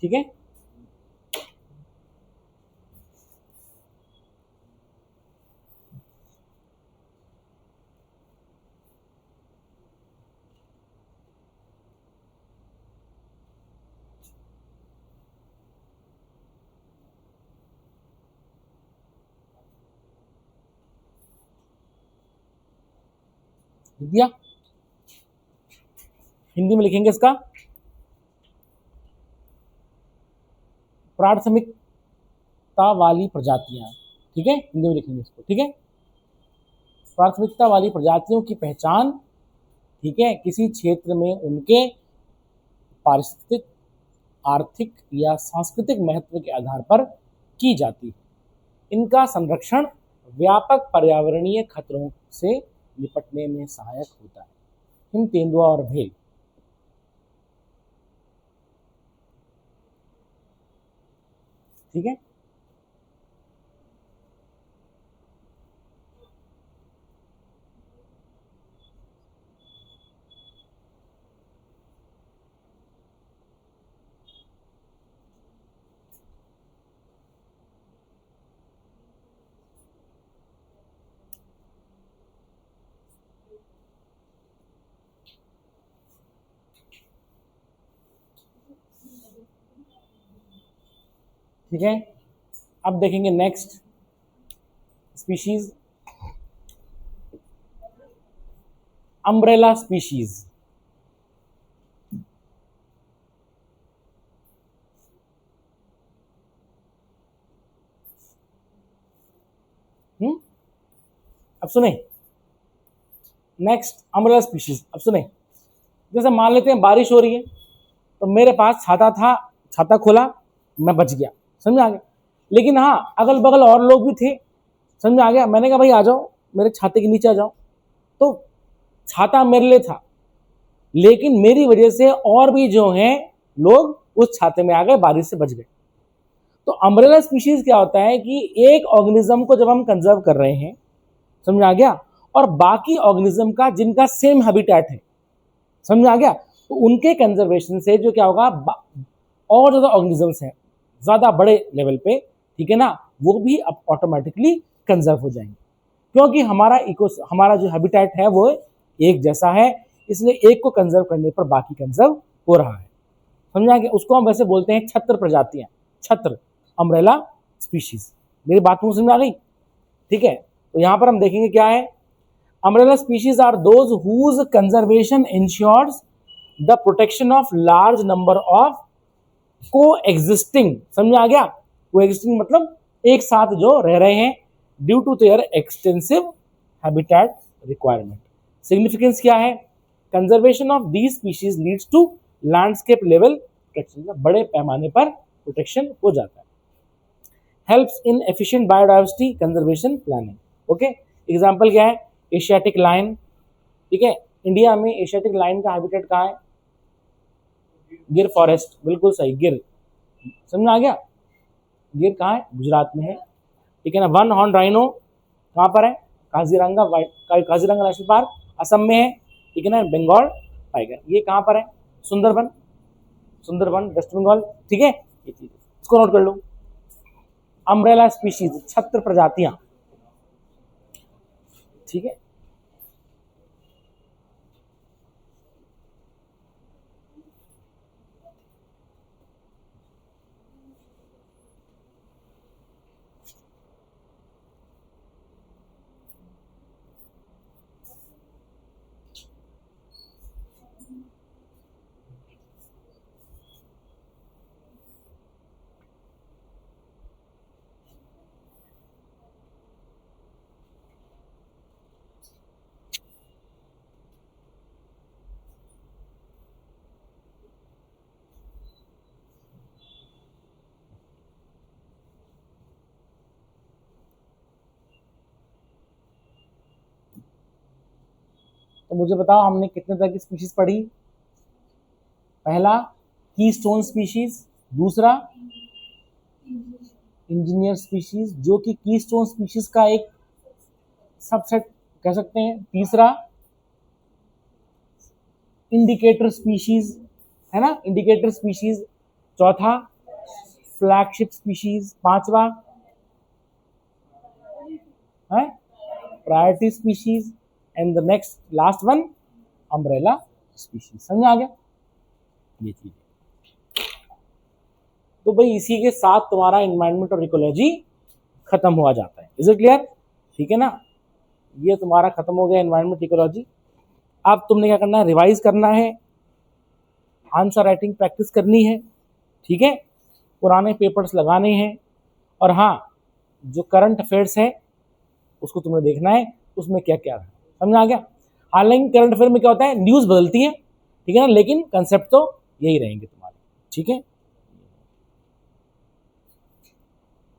ठीक है, लिख दिया? हिंदी में लिखेंगे इसका, प्राथमिकता वाली प्रजातियां, ठीक है, हिंदी में लिखेंगे इसको, ठीक है। प्राथमिकता वाली प्रजातियों की पहचान, ठीक है, किसी क्षेत्र में उनके पारिस्थितिक, आर्थिक या सांस्कृतिक महत्व के आधार पर की जाती है। इनका संरक्षण व्यापक पर्यावरणीय खतरों से निपटने में सहायक होता है। हिम तेंदुआ और भेल, ठीक है। ठीक है, अब देखेंगे नेक्स्ट स्पीशीज, अम्ब्रेला स्पीशीज। अब सुने नेक्स्ट अम्ब्रेला स्पीशीज। अब सुने, जैसे मान लेते हैं बारिश हो रही है, तो मेरे पास छाता था, छाता खोला, मैं बच गया, समझ आ गया। लेकिन हाँ, अगल बगल और लोग भी थे, समझ आ गया। मैंने कहा भाई आ जाओ, मेरे छाते के नीचे आ जाओ, तो छाता मेरे लिए था, लेकिन मेरी वजह से और भी जो हैं लोग उस छाते में आ गए, बारिश से बच गए। तो अम्ब्रेला स्पीशीज क्या होता है कि एक ऑर्गेनिज्म को जब हम कंजर्व कर रहे हैं, समझ आ गया, और बाकी ऑर्गेनिज्म का जिनका सेम हैबिटेट है, समझ आ गया, तो उनके कंजर्वेशन से जो क्या होगा, और ज़्यादा ऑर्गेनिजम्स हैं ज़्यादा बड़े लेवल पे, ठीक है ना, वो भी अब ऑटोमेटिकली कंजर्व हो जाएंगे, क्योंकि हमारा जो हैबिटेट है वो एक जैसा है, इसलिए एक को कंजर्व करने पर बाकी कंजर्व हो रहा है, समझा गया। उसको हम वैसे बोलते हैं छत्र प्रजातियां, छत्र, अम्ब्रेला स्पीशीज। मेरी बात को समझ आ गई, ठीक है। तो यहां पर हम देखेंगे क्या है, umbrella species are those whose conservation ensures the protection of large number of coexisting, समझ आ गया, को एग्जिस्टिंग मतलब एक साथ जो रह रहे हैं, due to their extensive habitat requirement. Significance क्या है, conservation of these species leads to landscape level protection, बड़े पैमाने पर प्रोटेक्शन हो जाता है। Helps in efficient biodiversity conservation planning, okay. Example क्या है, एशियाटिक लायन, ठीक है। इंडिया में एशियाटिक लायन का हैबिटेट कहाँ है, गिर फॉरेस्ट, बिल्कुल सही, गिर, समझ आ गया। गिर कहाँ है, गुजरात में है, ठीक है ना। वन हॉर्न राइनो कहाँ पर है, काजीरंगा काजीरंगा नेशनल पार्क असम में है, ठीक है ना। बंगाल टाइगर ये कहाँ पर है, सुंदरबन, सुंदरबन वेस्ट बंगाल, ठीक है। ये चीज इसको नोट कर लो। अम्ब्रेला स्पीशीज, छत्र प्रजातियां, ठीक है। तो मुझे बताओ हमने कितने तरह की स्पीशीज पढ़ी। पहला कीस्टोन स्पीशीज, दूसरा इंजीनियर स्पीशीज जो कि कीस्टोन स्पीशीज का एक सबसेट कह सकते हैं, तीसरा इंडिकेटर स्पीशीज, है ना, इंडिकेटर स्पीशीज, चौथा फ्लैगशिप स्पीशीज, पांचवा है priority species, and the next last one umbrella species. समझ आ गया ये चीज। तो भाई इसी के साथ तुम्हारा एनवायरनमेंट और इकोलॉजी खत्म हुआ जाता है। इज इट क्लियर, ठीक है ना। ये तुम्हारा खत्म हो गया एनवायरनमेंट इकोलॉजी। अब तुमने क्या करना है, रिवाइज करना है, आंसर राइटिंग प्रैक्टिस करनी है, ठीक है, पुराने पेपर्स लगाने हैं, और हाँ जो करंट अफेयर्स है उसको तुम्हें देखना है उसमें क्या क्या है, समझ आ गया। हालांकि करंट अफेयर में क्या होता है, न्यूज़ बदलती है, ठीक है ना, लेकिन कंसेप्ट तो यही रहेंगे तुम्हारे, ठीक है।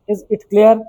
Is it clear.